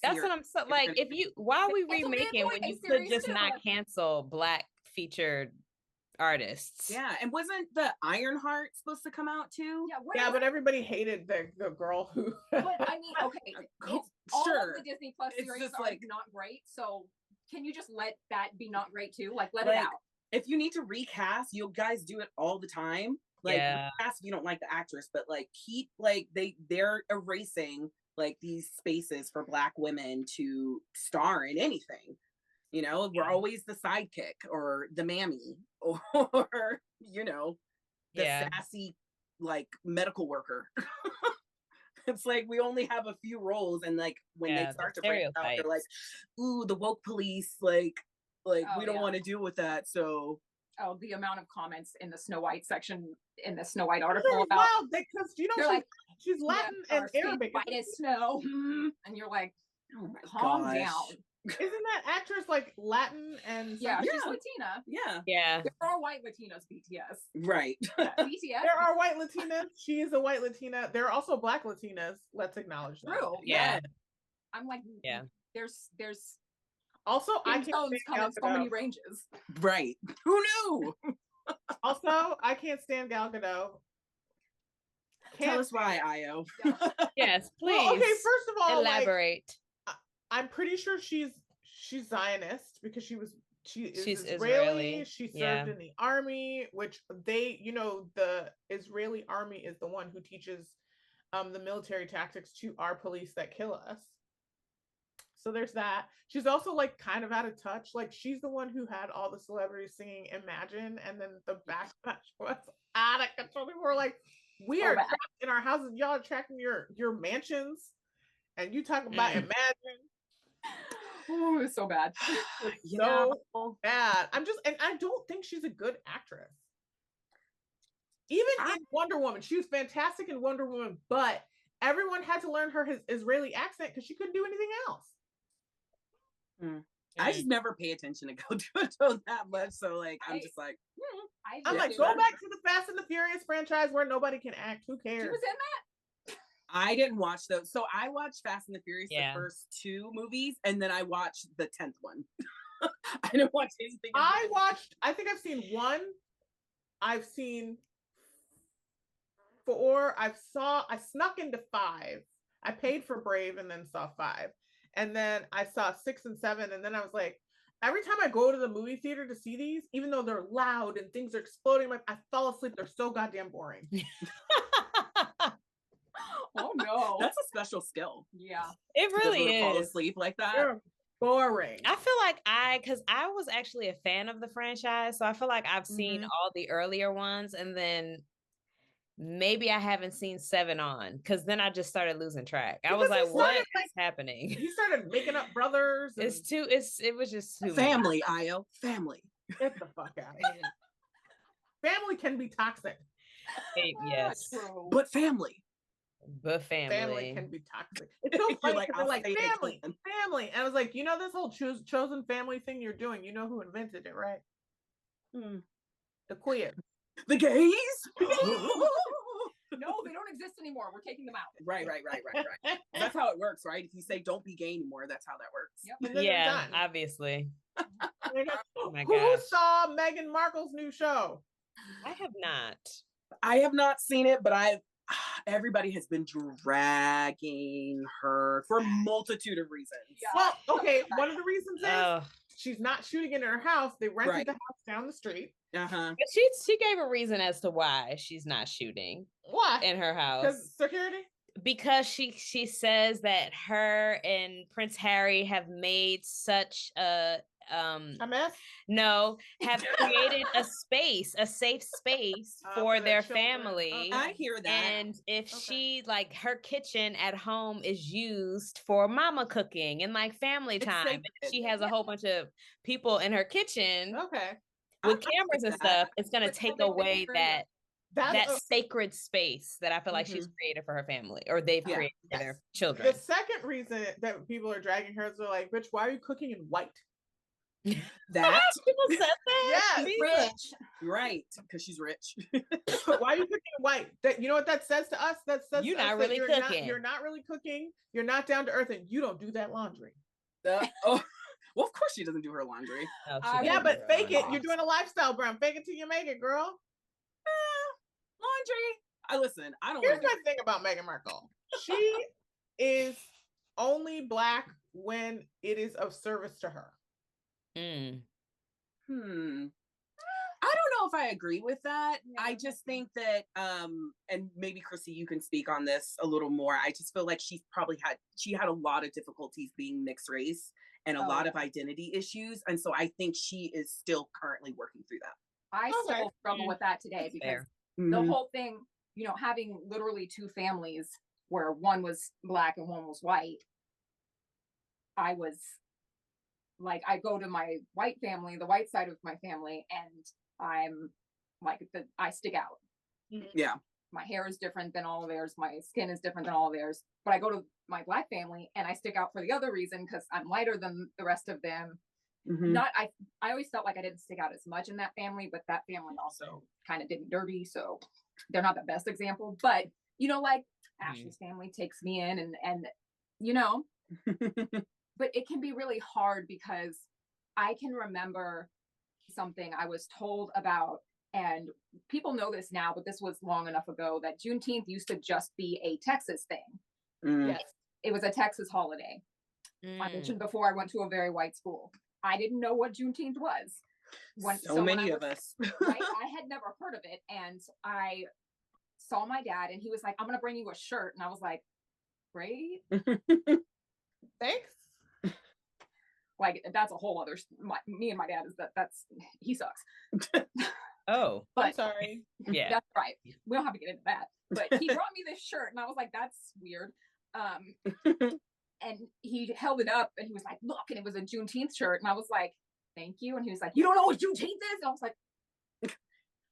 That's what I'm like. If you why are we remaking when you could just not cancel Black featured artists? Yeah, and wasn't the Ironheart supposed to come out too? Yeah, but everybody hated the girl who. But I mean, okay, all of the Disney Plus series are like not great. So can you just let that be not great too? Like let it out. If you need to recast, you guys do it all the time. Like recast if you don't like the actress, but like keep like they're erasing like these spaces for Black women to star in anything. You know, we're always the sidekick or the mammy or, you know, the sassy, like, medical worker. It's like we only have a few roles, and like when they start to break out, they're like, ooh, the woke police, like we don't want to deal with that. So the amount of comments in the Snow White section in the Snow White article about wild because you know she's Latin and Arabic. White as snow. And you're like, oh my calm down. Isn't that actress like Latin and she's Latina. Yeah. There are white Latinas, BTS. Right. BTS. There are white Latinas. She is a white Latina. There are also Black Latinas. Let's acknowledge that. True. Yeah. I'm like, Yeah. There's Also, I can't tones come in so many ranges. Right. Who knew? Also, I can't stand Gal Gadot. Tell us why, Ayo. Yes, please. Well, okay, first of all, elaborate. Like, I'm pretty sure she's Zionist because she's Israeli. Israeli. She served in the army, which the Israeli army is the one who teaches the military tactics to our police that kill us. So there's that. She's also like kind of out of touch. Like she's the one who had all the celebrities singing Imagine, and then the backlash was out of control. People were like, we are trapped in our houses. Y'all are trapped in your mansions. And you talk about Imagine. Oh, it was so bad. So bad. And I don't think she's a good actress. Even in Wonder Woman, she was fantastic in Wonder Woman, but everyone had to learn her Israeli accent because she couldn't do anything else. I just never pay attention to Gal that much, so like I'm just like, I'm like, go back to the Fast and the Furious franchise where nobody can act. Who cares? She was in that. I didn't watch those, so I watched Fast and the Furious the first 2 movies, and then I watched the 10th one. I didn't watch anything. I think I've seen 1. I've seen 4. I snuck into 5. I paid for Brave and then saw 5. And then I saw 6 and 7. And then I was like, every time I go to the movie theater to see these, even though they're loud and things are exploding, I fall asleep. They're so goddamn boring. Oh no. That's a special skill. Yeah. It really is. Fall asleep like that. They're boring. I feel like because I was actually a fan of the franchise, so I feel like I've seen all the earlier ones, and then maybe I haven't seen 7 on, because then I just started losing track. I was like, what is happening? You started making up brothers. It was just too family, Ayo. Family. Get the fuck out of here. Family can be toxic. Yes. But family. But family can be toxic. It's so funny because they're like family. And I was like, this whole chosen family thing you're doing, you know who invented it, right? The queer. The gays? No, they don't exist anymore. We're taking them out. Right. That's how it works, right? If you say don't be gay anymore, that's how that works. Yep. Yeah, obviously. Oh my gosh. Who saw Meghan Markle's new show? I have not. I have not seen it, but everybody has been dragging her for a multitude of reasons. Yeah. Well, okay, one of the reasons is she's not shooting in her house. They rented the house down the street. She gave a reason as to why she's not shooting. Why? In her house. Because security? Because she says that her and Prince Harry have made such a mess? No, have created a safe space for their family. Okay. I hear that. And if she, like, her kitchen at home is used for mama cooking and like family time, and she has a whole bunch of people in her kitchen with cameras and stuff, it's going to take away that sacred space that I feel like she's created for her family, or they've created for their children. The second reason that people are dragging her is they're like, bitch, why are you cooking in white? That people said that. Yeah, she's rich, right? Because she's rich. Why are you cooking in white? That, you know what that says to us? That says you're not really cooking. You're not really cooking. You're not down to earth, and you don't do that laundry. Well, of course she doesn't do her laundry. Yeah, but fake it. You're doing a lifestyle brand. Fake it till you make it, girl. Laundry. I don't. Here's my thing about Meghan Markle. She is only Black when it is of service to her. I don't know if I agree with that. I just think that, and maybe Chrisi, you can speak on this a little more. I just feel like she had a lot of difficulties being mixed race and a lot of identity issues. And so I think she is still currently working through that. I still struggle with that today because the whole thing, having literally 2 families where one was Black and one was white, I was like, I go to my white family, the white side of my family, and I'm like, I stick out. Yeah. My hair is different than all of theirs. My skin is different than all of theirs. But I go to my Black family and I stick out for the other reason because I'm lighter than the rest of them. I always felt like I didn't stick out as much in that family, but that family also kind of did me dirty. So they're not the best example. But, like Ashley's family takes me in and But it can be really hard because I can remember something I was told about, and people know this now, but this was long enough ago, that Juneteenth used to just be a Texas thing. Yes. It was a Texas holiday. I mentioned before I went to a very white school. I didn't know what Juneteenth was. So many of us. Right, I had never heard of it, and I saw my dad, and he was like, "I'm gonna bring you a shirt," and I was like, "Great, Thanks. Like that's a whole other. Me and my dad he sucks. Oh, I'm But sorry. yeah. that's right. We don't have to get into that. But he brought me this shirt, and I was like, "That's weird." And he held it up, and he was like, "Look," and it was a Juneteenth shirt, and I was like, "Thank you." And he was like, "You don't know what Juneteenth is?" And I was like,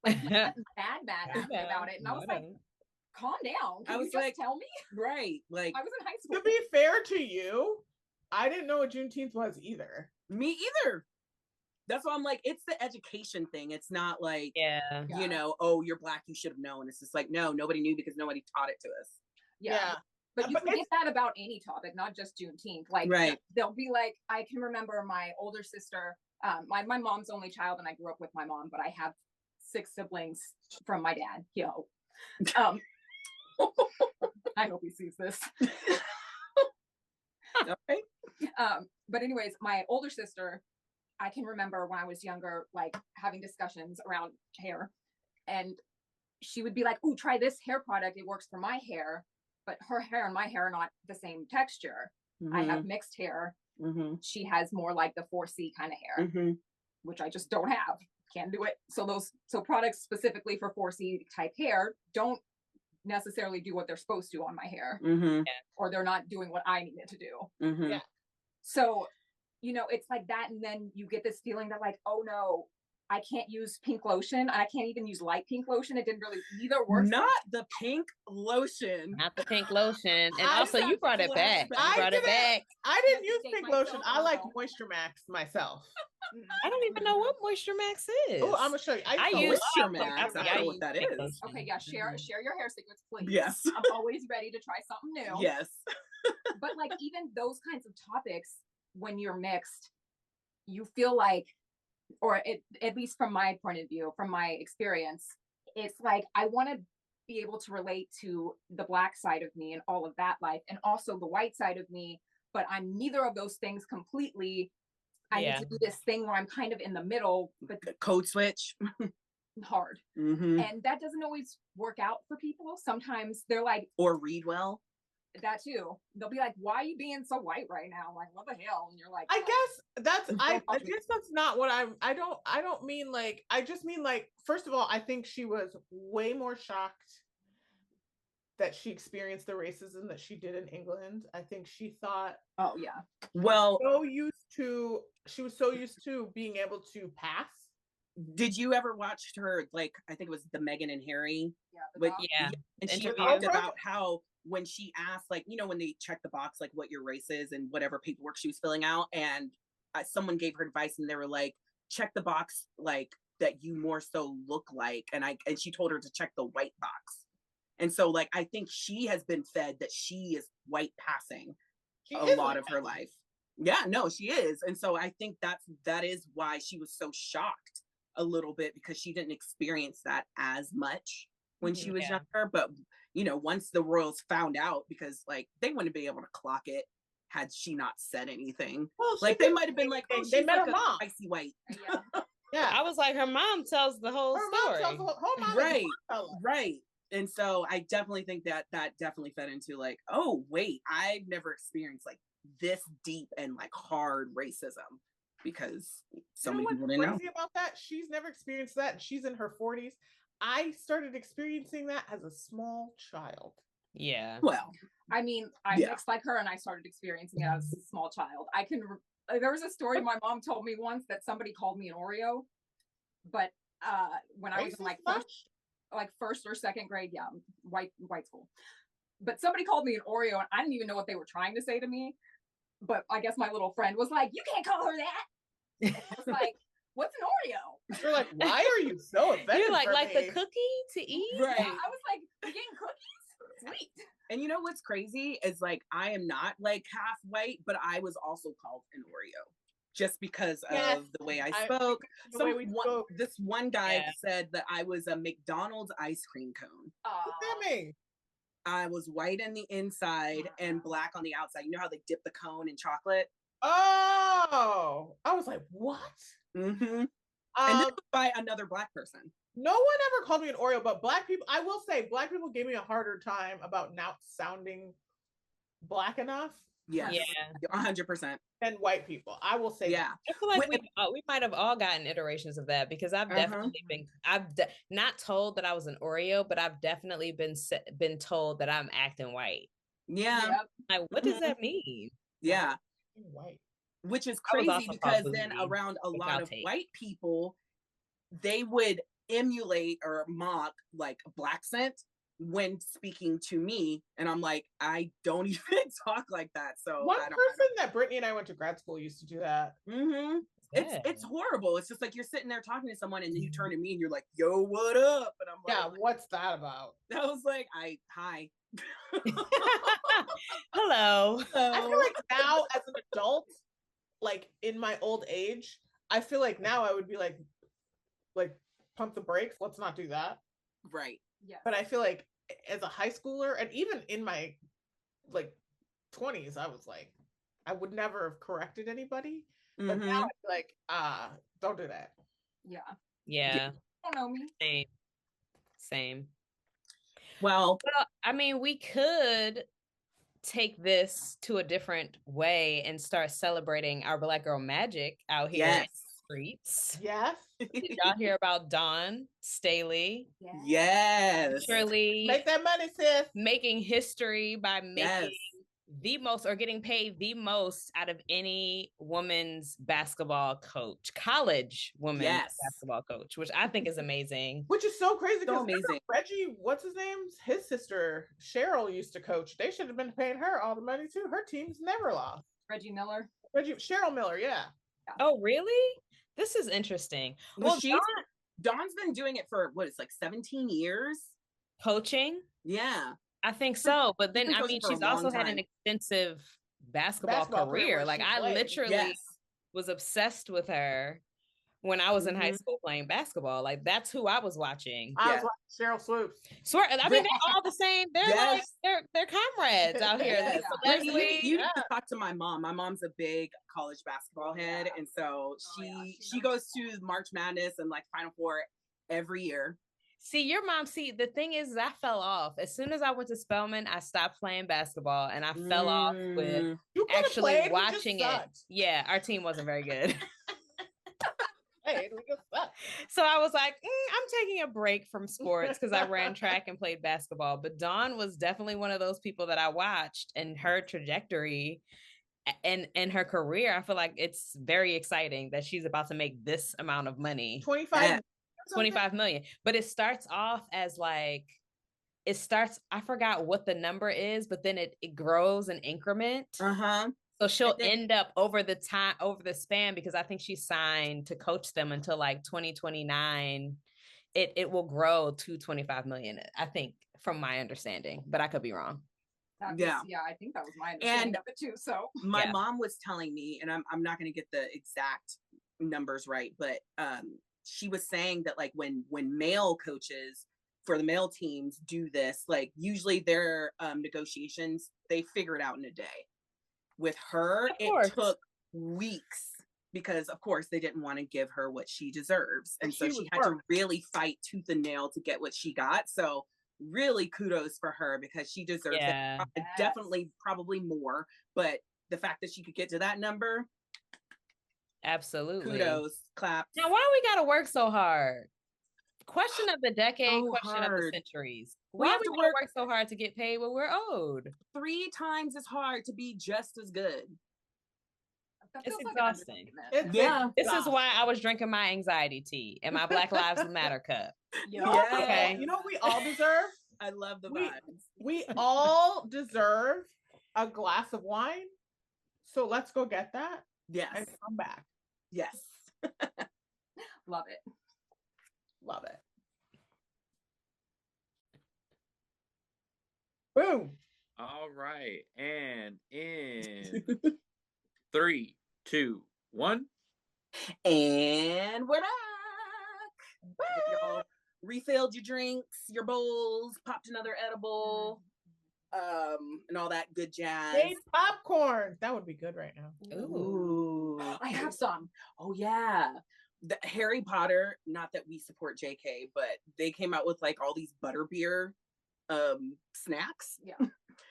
he got mad at me about it, and I was like, "Calm down. Can you just tell me?" Right, like I was in high school. To be fair to you, I didn't know what Juneteenth was either. me either. That's why I'm like, it's the education thing. It's not like, you know, oh, you're Black, you should have known. It's just like, no, nobody knew because nobody taught it to us. Yeah. But you can get that about any topic, not just Juneteenth. Like, they'll be like, I can remember my older sister, my mom's only child, and I grew up with my mom, but I have 6 siblings from my dad. I hope he sees this. Okay. But anyways, my older sister, I can remember when I was younger, like having discussions around hair, and she would be like, "Ooh, try this hair product. It works for my hair." But her hair and my hair are not the same texture. I have mixed hair. She has more like the 4C kind of hair, which I just don't have. Can't do it. So products specifically for 4C type hair don't necessarily do what they're supposed to on my hair, or they're not doing what I need it to do. Yeah. So, you know, it's like that, and then you get this feeling that like, oh no, I can't use pink lotion. I can't even use light pink lotion. It didn't really either work. Not the pink lotion. Not the pink lotion. And also, you brought it back. I didn't use pink lotion. I like Moisture Max myself. I don't even know what Moisture Max is. Oh, I'm gonna show you. I use Moisture Max. I don't know what that is. Okay, yeah, share your hair secrets, please. Yes. I'm always ready to try something new. Yes. But like even those kinds of topics, when you're mixed, you feel like, or at least from my point of view, from my experience, it's like I want to be able to relate to the Black side of me and all of that life, and also the white side of me, but I'm neither of those things completely. I need to do this thing where I'm kind of in the middle, but code switch. Hard. And that doesn't always work out for people. Sometimes they're like, or read well. That too. They'll be like, "Why are you being so white right now? Like, what the hell?" And you're like, I guess that's not what I don't mean like, I just mean like, first of all, I think she was way more shocked that she experienced the racism that she did in England. I think she thought, oh yeah, well, she was so used to being able to pass. Did you ever watch her, like, I think it was the Meghan and Harry? And she interview. talked about how when she asked, like, you know, when they check the box, like what your race is and whatever paperwork she was filling out, and someone gave her advice and they were like, check the box like that you more so look like, and she told her to check the white box. And so like I think she has been fed that she is white passing a lot of her life. Yeah, no, she is. And so I think that is why she was so shocked a little bit, because she didn't experience that as much when she was younger. But you know, once the royals found out, because like they wouldn't be able to clock it had she not said anything. Well, like they might have been like, oh, they met like her mom, icy white. Yeah, I was like, her mom tells the whole story. Right. And so I definitely think that definitely fed into like, oh wait, I've never experienced like this deep and like hard racism, because so many people didn't know. What's crazy about that? She's never experienced that. She's in her 40s. I started experiencing that as a small child. Yeah. Well, I mean, I'm mixed like her, and I started experiencing it as a small child. There was a story my mom told me once that somebody called me an Oreo, but when I was in like first or second grade, white school. But somebody called me an Oreo, and I didn't even know what they were trying to say to me. But I guess my little friend was like, "You can't call her that." And I was like, "What's an Oreo?" You're like, "Why are you so offended?" You're like the cookie to eat? Right. Yeah, I was like, "You're getting cookies? Sweet." And you know what's crazy is like I am not like half white, but I was also called an Oreo just because of the way I spoke. This one guy said that I was a McDonald's ice cream cone. What's that mean? I was white on the inside and black on the outside. You know how they dip the cone in chocolate? Oh, I was like, what? Mm-hmm. And this was by another black person. No one ever called me an Oreo, but black people, I will say, black people gave me a harder time about not sounding black enough. Yes. Yeah. 100%. Than white people. I will say that. I feel like we might have all gotten iterations of that because I've definitely been, not told that I was an Oreo, but I've definitely been told that I'm acting white. Yeah. Like, what does that mean? Yeah. White. Which is crazy because then around a lot of white people, they would emulate or mock like black accent when speaking to me, and I'm like, I don't even talk like that. So one person that Brittany and I went to grad school used to do that. Mm-hmm. It's horrible. It's just like you're sitting there talking to someone and then you turn to me and you're like, yo, what up? And I'm like, yeah, what's that about? I was like, hi. Hello. I feel like now as an adult, like in my old age, I feel like now I would be like pump the brakes. Let's not do that. Right. Yeah. But I feel like as a high schooler and even in my like 20s, I was like, I would never have corrected anybody. But now I feel like, don't do that. Yeah. Yeah. Don't know me. Same. Well, I mean, we could take this to a different way and start celebrating our Black girl magic out here in the streets. Yes. Did y'all hear about Dawn Staley? Yes. Literally make that money, sis. Making history by making the most or getting paid the most out of any women's basketball coach, college women's basketball coach, which I think is amazing. Which is so crazy because Reggie, what's his name? His sister Cheryl used to coach. They should have been paying her all the money too. Her team's never lost. Cheryl Miller, yeah. Oh, really? This is interesting. Well, Dawn's been doing it for what? It's like 17 years. Coaching? Yeah. I think so. But then, I mean, she's also had an extensive basketball career. Like, I literally was obsessed with her when I was in high school playing basketball. Like, that's who I was watching. I was watching Cheryl Swoops. I mean, they're all the same. They're like, they're comrades out here. You need to talk to my mom. My mom's a big college basketball head. And so she goes to March Madness and like Final Four every year. See, your mom, the thing is, I fell off. As soon as I went to Spelman, I stopped playing basketball and I fell off with actually watching it. Yeah, our team wasn't very good. So I was like, I'm taking a break from sports because I ran track and played basketball. But Dawn was definitely one of those people that I watched, and her trajectory and her career, I feel like it's very exciting that she's about to make this amount of money. 25 million. But it starts off as like, I forgot what the number is, but then it grows in increment. So she'll end up over the span, because I think she signed to coach them until like 2029. It will grow to 25 million, I think, from my understanding, but I could be wrong. I think that was my understanding of it too. So my mom was telling me, and I'm not going to get the exact numbers right, but she was saying that like when male coaches for the male teams do this, like usually their negotiations, they figure it out in a day. With her, it took weeks because, of course, they didn't want to give her what she deserves. And so she had to really fight tooth and nail to get what she got. So really kudos for her, because she deserves it. Definitely, probably more. But the fact that she could get to that number. Absolutely. Kudos. Clap. Now, why we got to work so hard? Question of the decade, question of the centuries. Why do we work so hard to get paid what we're owed? 3 times as hard to be just as good. It's exhausting. This is why I was drinking my anxiety tea and my Black Lives Matter cup. Okay. You know what we all deserve? I love the vibes. We all deserve a glass of wine. So let's go get that. Yes. And come back. Yes. Love it. Love it. Boom. All right. And in 3, 2, 1. And we're back. Hope y'all refilled your drinks, your bowls, popped another edible, and all that good jazz. Made popcorn. That would be good right now. Ooh. I have some. Oh yeah. The Harry Potter, not that we support JK, but they came out with like all these butterbeer snacks. Yeah.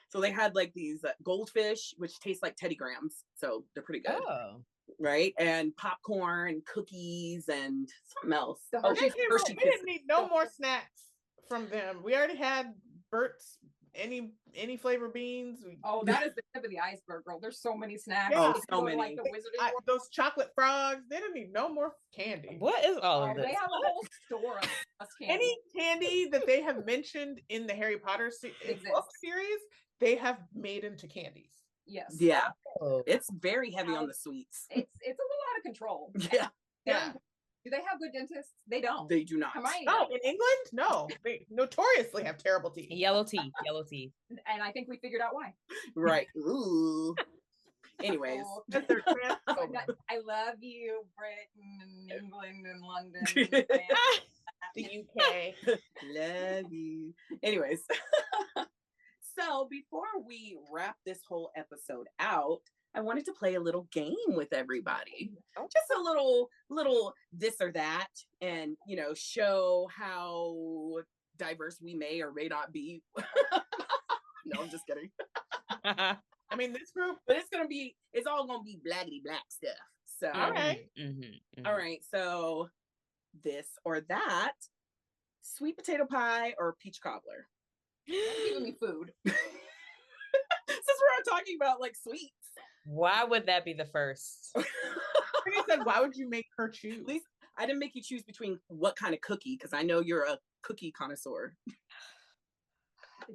So they had like these goldfish, which taste like Teddy Grahams. So they're pretty good. Oh. Right? And popcorn, cookies, and something else. The Oh, Hershey We didn't need no more snacks from them. We already had Bert's any flavor beans. Oh, that is the tip of the iceberg, girl. There's so many snacks. Yeah. Oh, so many. Like the Wizarding World. Those chocolate frogs. They didn't need no more candy. What is all Oh, of this? they have a whole store of us candy. Any candy that they have mentioned in the Harry Potter book series, they have made into candies. Yes. Yeah. Oh. It's very heavy on the sweets. It's a little out of control. Yeah. Yeah. Do they have good dentists? They don't. They do not. Hermione No, does. in England, no. They notoriously have terrible teeth. Yellow teeth. Yellow teeth. And I think we figured out why. Right. Ooh. Anyways. Oh, Because they're transphobic. I love you, Britain and England and London. The UK. Love you. Anyways. So before we wrap this whole episode out, I wanted to play a little game with everybody. Just a little this or that, and show how diverse we may or may not be. No, I'm just kidding. I mean, this group. But it's all gonna be blackity black stuff. So Okay. All right, so this or that, sweet potato pie or peach cobbler. Giving me food. Since we're talking about like sweets. Why would that be the first? Brittany said, "Why would you make her choose?" At least I didn't make you choose between what kind of cookie, because I know you're a cookie connoisseur.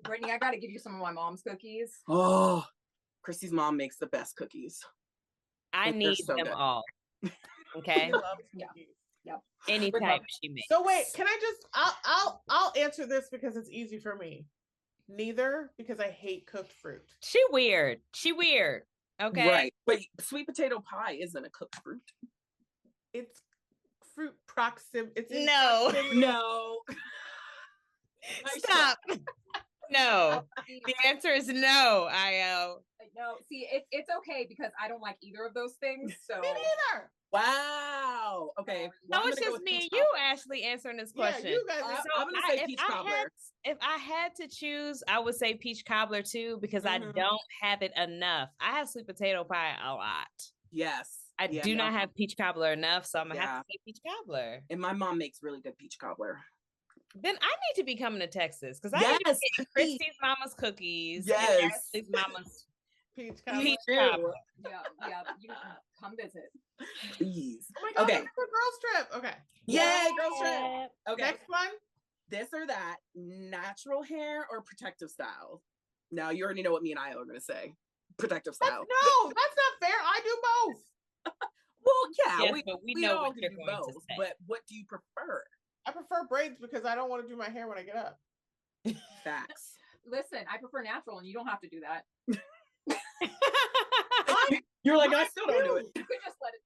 Brittany, I got to give you some of my mom's cookies. Oh, Chrissy's mom makes the best cookies. I They're need so them good. all. Okay. She loves Yeah. cookies. Any With type love. she makes. So wait, can I just? I'll answer this because it's easy for me. Neither, because I hate cooked fruit. She weird. Okay. Right. But sweet potato pie isn't a cooked fruit. It's fruit it's in No. proximity. No. Stop. No. The answer is no, Ayo. No, see, it's okay because I don't like either of those things. So Me neither. Wow. Okay. No, Well, I'm it's gonna go just with me peach and you, cobbler. Ashley, answering this Yeah, question. you guys. I'm gonna say peach cobbler. If I had to choose, I would say peach cobbler too, because I Mhm. don't have it enough. I have sweet potato pie a lot. Yes. I do not have peach cobbler enough, so I'm gonna have to say peach cobbler. And my mom makes really good peach cobbler. Then I need to be coming to Texas because I need to Yes, get Christy's mama's cookies. Yes. And Ashley's mama's Peach Me cobbler. peach too. cobbler. yeah, you come visit. Please. Oh my god, Okay. okay. A girls trip. Okay. Yay, girls trip. Okay. Next one. This or that, natural hair or protective style? Now you already know what me and Ayo are gonna say. Protective style. No, that's not fair. I do both. Well, yeah, Yes, but we we know all what can you're do going to both. say. But what do you prefer? I prefer braids because I don't want to do my hair when I get up. Facts. Listen, I prefer natural, and you don't have to do that. You're like, I still don't do it. You could just let it.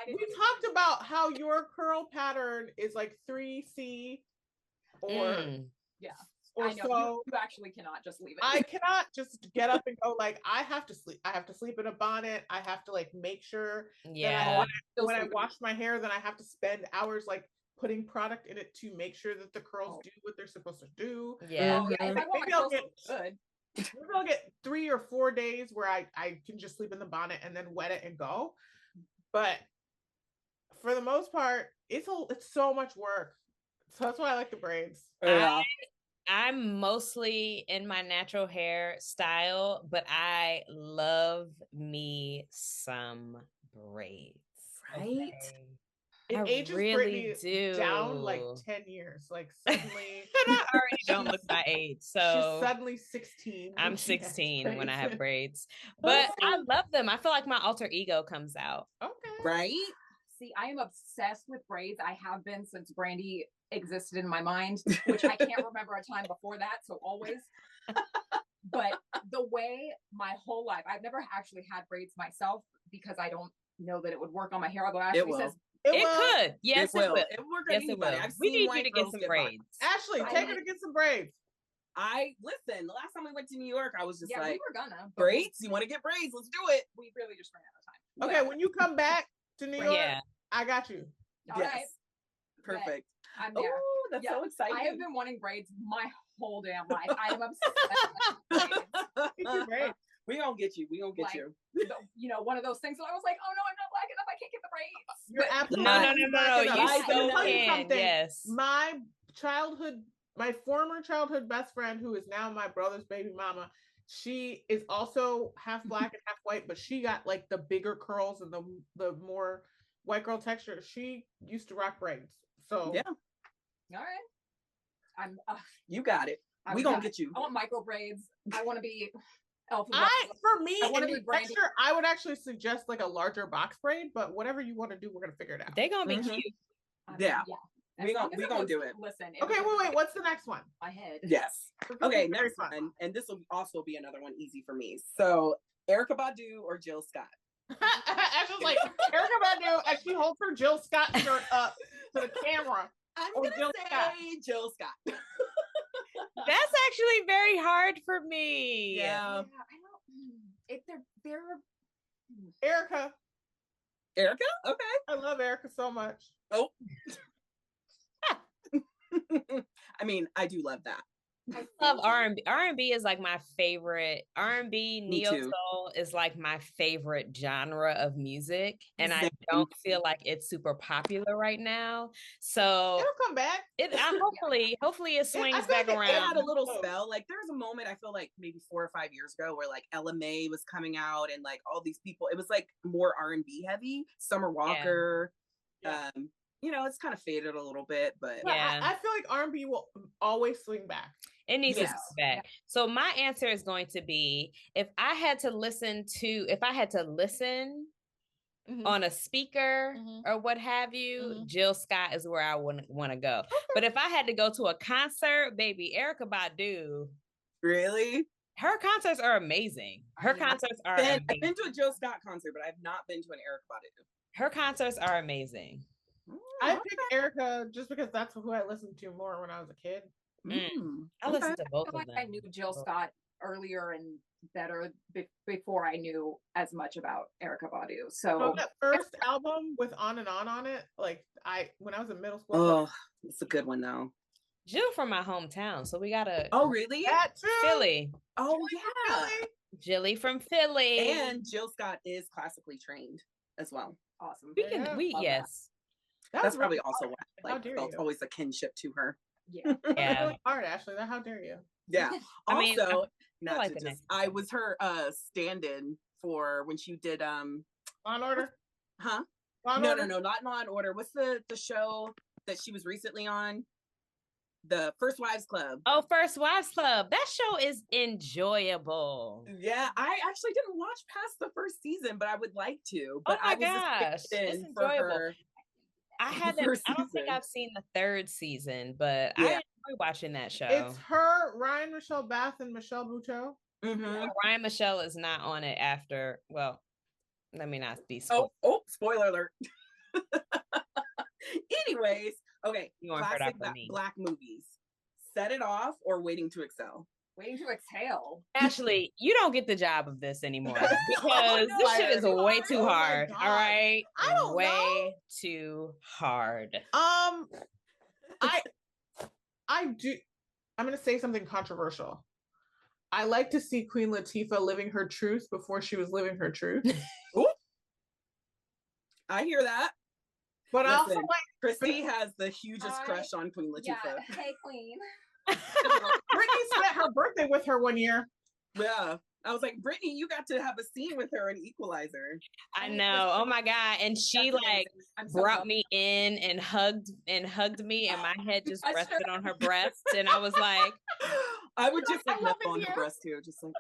We talked about how your curl pattern is like 3C or Mm. or I know so. you actually cannot just leave it. I cannot just get up and go like I have to sleep. I have to sleep in a bonnet. I have to like make sure Yeah. that when I wash my hair, then I have to spend hours like putting product in it to make sure that the curls do what they're supposed to do. Yeah. Oh, yeah, if I want Maybe my I'll curls to look good. Maybe I'll get 3 or 4 days where I can just sleep in the bonnet and then wet it and go. But for the most part, it's so much work. So that's why I like the braids. Yeah. I'm mostly in my natural hair style, but I love me some braids. Right? Okay. It I ages really Brittany down like do. 10 years. Like suddenly And I already don't look my age, so she's suddenly 16. I'm when she has 16 when I have braids. braids. But I love them. I feel like my alter ego comes out. Okay. Right? See, I am obsessed with braids. I have been since Brandy existed in my mind, which I can't remember a time before that. So always. But the way my whole life, I've never actually had braids myself because I don't know that it would work on my hair. Although Ashley says it could. Yes, it will. It work on anybody. We need you to get some braids. Ashley, take her to get some braids. Listen, the last time we went to New York, I was just like, we were gonna braids? You want to get braids? Let's do it. We really just ran out of time. Okay, when you come back to New York, I got you. All right. Perfect. I'm there. Oh, that's so exciting. I have been wanting braids my whole damn life. I am obsessed with braids. We gonna get you. We gonna get you. You know, one of those things that I was like, oh no, I'm not black enough. I can't get the braids. You're absolutely no. You still can. Yes. My former childhood best friend, who is now my brother's baby mama, she is also half black and half white, but she got like the bigger curls and the more white girl texture. She used to rock braids. So yeah. All right. You got it. We gonna get you. I want micro braids. I want to be for me, texture, I would actually suggest like a larger box braid, but whatever you want to do, we're gonna figure it out. They're gonna be cute. Yeah. We gonna do it. Listen. Okay, wait. What's the next one? My head. Yes. Okay, next one, and this will also be another one easy for me. So, Erykah Badu or Jill Scott? Ashley's like Erykah Badu, and she holds her Jill Scott shirt up to the camera. I'm gonna say Jill Scott. That's actually very hard for me. Yeah. I don't. If they're Erykah. Okay. I love Erykah so much. Oh. I mean, I do love that. I love R&B. R&B is like my favorite. R&B, neo soul is like my favorite genre of music, and I don't feel like it's super popular right now. So it'll come back. Hopefully it swings back around. It had a little spell. Like there was a moment I feel like maybe 4 or 5 years ago where like Ella Mai was coming out, and like all these people. It was like more R&B heavy. Summer Walker. Yeah. You know, it's kind of faded a little bit, but yeah, I feel like R&B will always swing back. It needs to swing back. So my answer is going to be if I had to listen on a speaker or what have you, Jill Scott is where I want to go. Okay. But if I had to go to a concert, baby, Erykah Badu. Really? Her concerts are amazing. Amazing. I've been to a Jill Scott concert, but I've not been to an Erykah Badu. Her concerts are amazing. I picked Erykah just because that's who I listened to more when I was a kid. I listened to both of them. I knew Jill Scott earlier and better before I knew as much about Erykah Badu. So that first album with On and On it, like when I was in middle school. Oh, it's a good one though. Jill from my hometown, so we gotta. Oh, really? That too. Philly. Oh, yeah. Jilly from Philly, and Jill Scott is classically trained as well. Awesome. Yes. That's probably also why felt always a kinship to her. Yeah. Yeah. Really hard, Ashley. How dare you? Yeah. Also, I was her stand-in for when she did Law and Order. Huh? No, not Law and Order. What's the show that she was recently on? The First Wives Club. Oh, First Wives Club. That show is enjoyable. Yeah, I actually didn't watch past the first season, but I would like to. But oh my gosh, it's enjoyable. I don't think I've seen the third season, but I enjoy watching that show. It's her, Ryan Michelle Bath, and Michelle Buteau. Ryan Michelle is not on it after. Well, let me not be. Spoiler alert. Anyways, okay. Classic black movies. Set It Off or Waiting to Excel? Waiting to Exhale. Ashley, you don't get the job of this anymore because this shit is way too hard. All right, I don't know. Too hard. I do. I'm gonna say something controversial. I like to see Queen Latifah living her truth before she was living her truth. I hear that. But listen, also, like, Christy has the hugest crush on Queen Latifah. Yeah. Hey, Queen. Brittany spent her birthday with her one year. Yeah. I was like, Brittany, you got to have a scene with her in Equalizer. I know. Oh my God. And she brought me in and hugged me, and my head just rested on her breast. And I was like, I would just nip on her breast too. Just like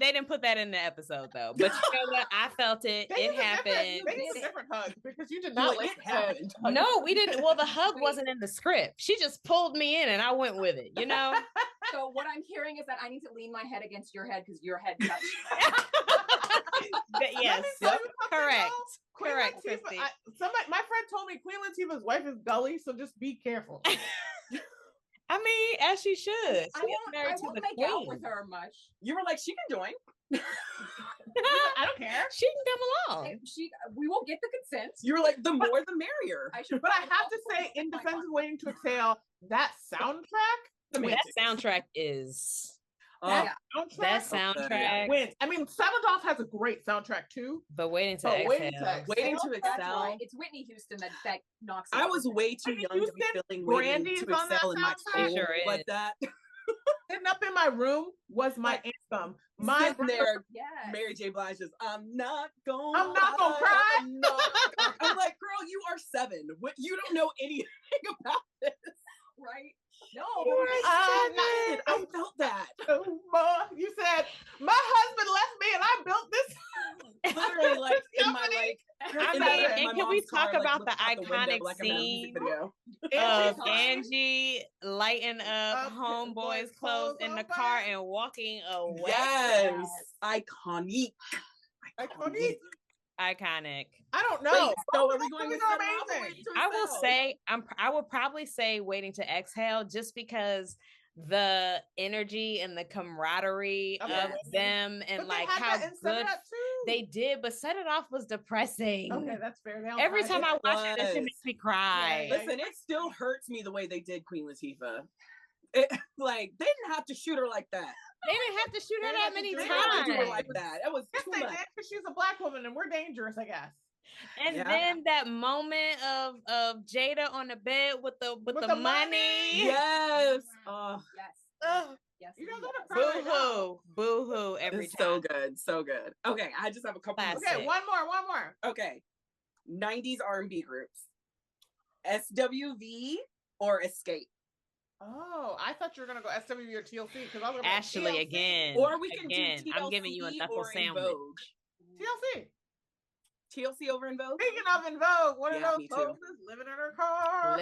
they didn't put that in the episode though. But you know what? I felt it. It happened. They used a different hug because you did not like it. No, we didn't. Well, the hug wasn't in the script. She just pulled me in and I went with it, you know? So what I'm hearing is that I need to lean my head against your head because your head touched. Yes, correct. Correct, Christy. My friend told me Queen Latifah's wife is gully, so just be careful. I mean, as she should. I won't make out with her much. You were like, she can join. I don't care. She can come along. We will get the consent. You were like, the more the merrier. But I have to say, in defense of Waiting to Exhale, that soundtrack. That soundtrack is. That soundtrack wins. I mean, Sound Off has a great soundtrack too. But Waiting to Exhale. Waiting to Excel. Right. It's Whitney Houston that knocks it I was way too young to be feeling Waiting to Excel in my soul like that. Sitting up in my room was my anthem. Sitting there, Mary J. Blige is, I'm not gonna cry. I'm like, girl, you are 7. You don't know anything about this. Right? No, I felt that. You said my husband left me and I built this. Literally, like in my like. I mean, and can we talk about the iconic scene of Angie lighting up Homeboy's clothes in the car and walking away? Yes, iconic. Iconic. I don't know. Wait, so are we going to amazing? I will say, I would probably say Waiting to Exhale, just because the energy and the camaraderie of them and like how good they did, but Set It Off was depressing. Okay, that's fair. Every time I watch it, it makes me cry. Yeah, listen, it still hurts me the way they did Queen Latifah. Like they didn't have to shoot her like that. They didn't have to shoot her that many times. Do her like that. It was too much. Because she's a Black woman and we're dangerous, I guess. And then that moment of Jada on the bed with the money. Yes. Yes. You guys want to cry? Boo hoo every time. So good. So good. Okay, I just have a couple more. Okay, one more. Okay. 90s R&B groups. SWV or Escape. Oh, I thought you were gonna go SWV or TLC because I was gonna Ashley TLC. again. Or we can do TLC. I'm giving you a knuckle sandwich. TLC over In Vogue. Speaking of In Vogue, one of those folks is living in her car.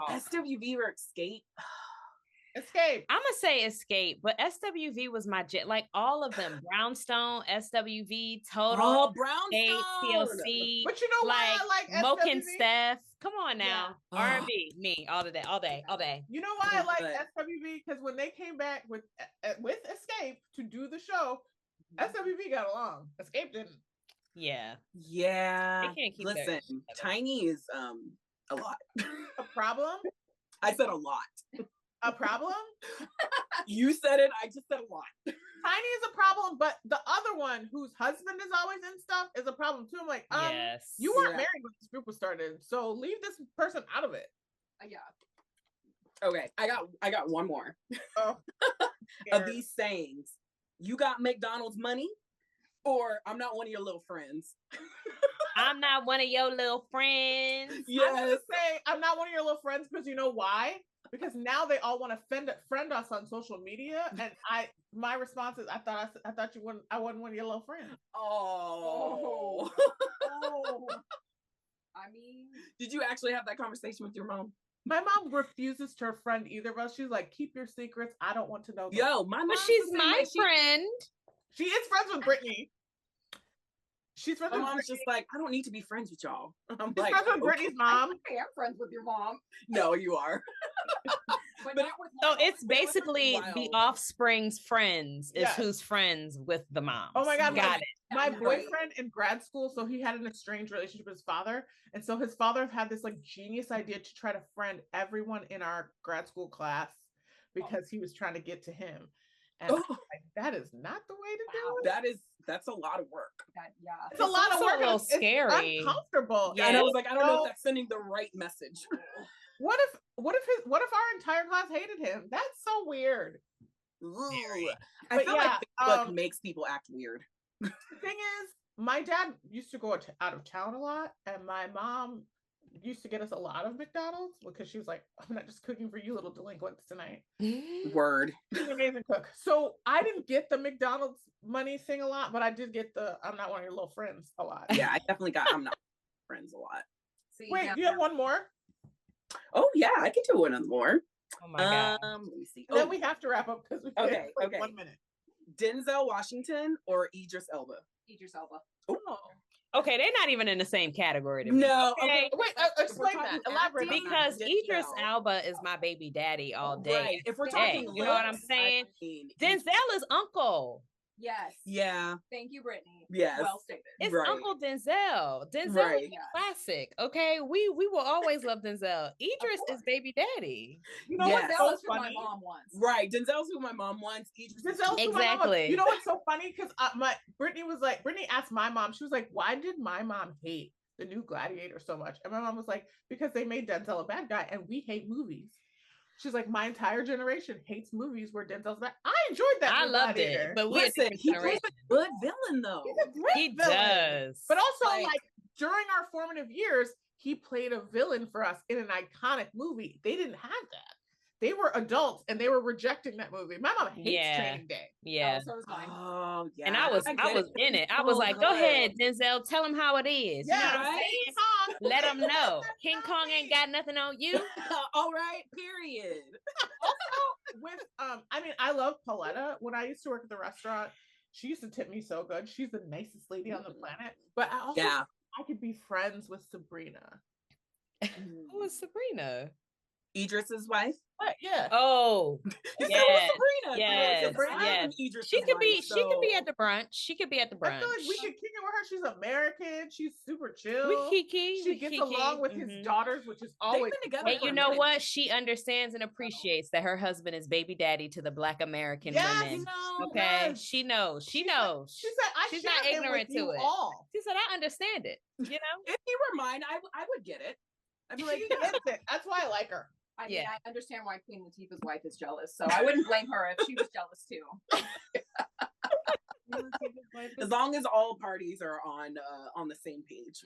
SWV or Escape. Escape. I'm gonna say Escape, but SWV was my jet. Like all of them, Brownstone, SWV, Total, Brownstone, But TLC. you know why I like Moke SWV? and Steph. Come on now, R&B, me all day. You know why I like SWV? Because when they came back with Escape to do the show, SWV got along. Escape didn't. Yeah. They can't keep Listen, Tiny is a lot. A problem? I said a lot. A problem? You said it. I just said a lot. Tiny is a problem, but the other one whose husband is always in stuff is a problem too. I'm like, you weren't married when this group was started, so leave this person out of it. Yeah. Okay, I got one more. Oh, of these sayings. You got McDonald's money, or I'm not one of your little friends. I'm not one of your little friends. Yes. I'm gonna say I'm not one of your little friends because you know why? Because now they all want to friend us on social media, and my response is I thought you wouldn't. I wasn't one of your little friends. Oh. I mean, did you actually have that conversation with your mom? My mom refuses to friend either of us. She's like, keep your secrets. I don't want to know. Yo, my mom. But she's my friend. She is friends with Brittany. She's friends with mom's just like, I don't need to be friends with y'all. I'm She's like, friends with Brittany's mom. I am friends with your mom. No, you are. So it's basically the offspring's friends is who's friends with the mom. Oh my God. Got it. My boyfriend in grad school, so he had an estranged relationship with his father. And so his father had this like genius idea to try to friend everyone in our grad school class because he was trying to get to him. And I'm like, that is not the way to do it. That's a lot of work. It's a lot of work. A little scary. It's uncomfortable. Yeah, and I was like, I don't know if that's sending the right message. What if our entire class hated him? That's so weird. I feel like Facebook makes people act weird. The thing is, my dad used to go out of town a lot, and my mom used to get us a lot of McDonald's because she was like, I'm not just cooking for you little delinquents tonight. Word. She's an amazing cook. So I didn't get the McDonald's money thing a lot, but I did get the I'm not one of your little friends a lot. Yeah, I definitely got I'm not friends a lot. Wait, do you have one more? Oh yeah, I can do one more. Oh my god. Let me see. And then we have to wrap up because we Okay, like okay. 1 minute. Denzel Washington or Idris Elba? Idris Elba. Oh. Okay, they're not even in the same category to me. No. Okay. Wait, explain that. Elaborate. Because Denzel. Idris Elba is my baby daddy all day. Right. If we're Hey, talking, you know what I'm looks, saying? I mean, Denzel is uncle. Yes. Yeah. Thank you, Brittany. Yes. Well stated. It's Right. Uncle Denzel. Denzel Right. is a classic. Okay, we will always love Denzel. Idris is baby daddy. You know Yes. what's Denzel so is who my funny? mom wants. Right. Denzel's who my mom wants. Idris is Denzel's who my mom wants. Exactly. You know what's so funny? Because Brittany asked my mom, she was like, why did my mom hate the new Gladiator so much? And my mom was like, because they made Denzel a bad guy and we hate movies. She's like, my entire generation hates movies where Denzel's bad. I enjoyed that. I loved Gladiator. it, but we Listen, a different he plays generation. a good villain though. He's a great He villain. does. But also, Like- like during our formative years, he played a villain for us in an iconic movie. They didn't have that. They were adults and they were rejecting that movie. My mom hates Yeah. Training Day. Yeah. Oh, so is mine. Oh yeah. And I was get in it. I So was like, go good. ahead, Denzel, tell him how it is. You know Yeah, what I'm right? saying? Kong. Let him know. King Kong ain't got nothing on you. All right. Period. With I love Pauletta. When I used to work at the restaurant, she used to tip me so good. She's the nicest lady on the planet. But I also Yeah. I could be friends with Sabrina. Who is Sabrina? Idris's wife. But yeah. Oh, He said yes, it was Sabrina. yes, Sabrina yes. and Idris's she could be. wife, She could be so- at the brunch. She could be at the I brunch. feel like we could kick it with her. She's American. She's super chill. We kiki. She we gets kiki. along with Mhm. his daughters, which is They've always been together And for you a know minute. what? She understands and appreciates that her husband is baby daddy to the Black American Yes, women. You know, Okay, yes. she knows. She She knows. She said, "I She's share not him ignorant with you to it. all." She said, "I understand it." You know. if he were mine, I would get it. I'd be like, She yeah. gets it. That's why I like her. I mean, Yeah. I understand why Queen Latifah's wife is jealous, so I wouldn't blame her if she was jealous too. As long as all parties are on the same page.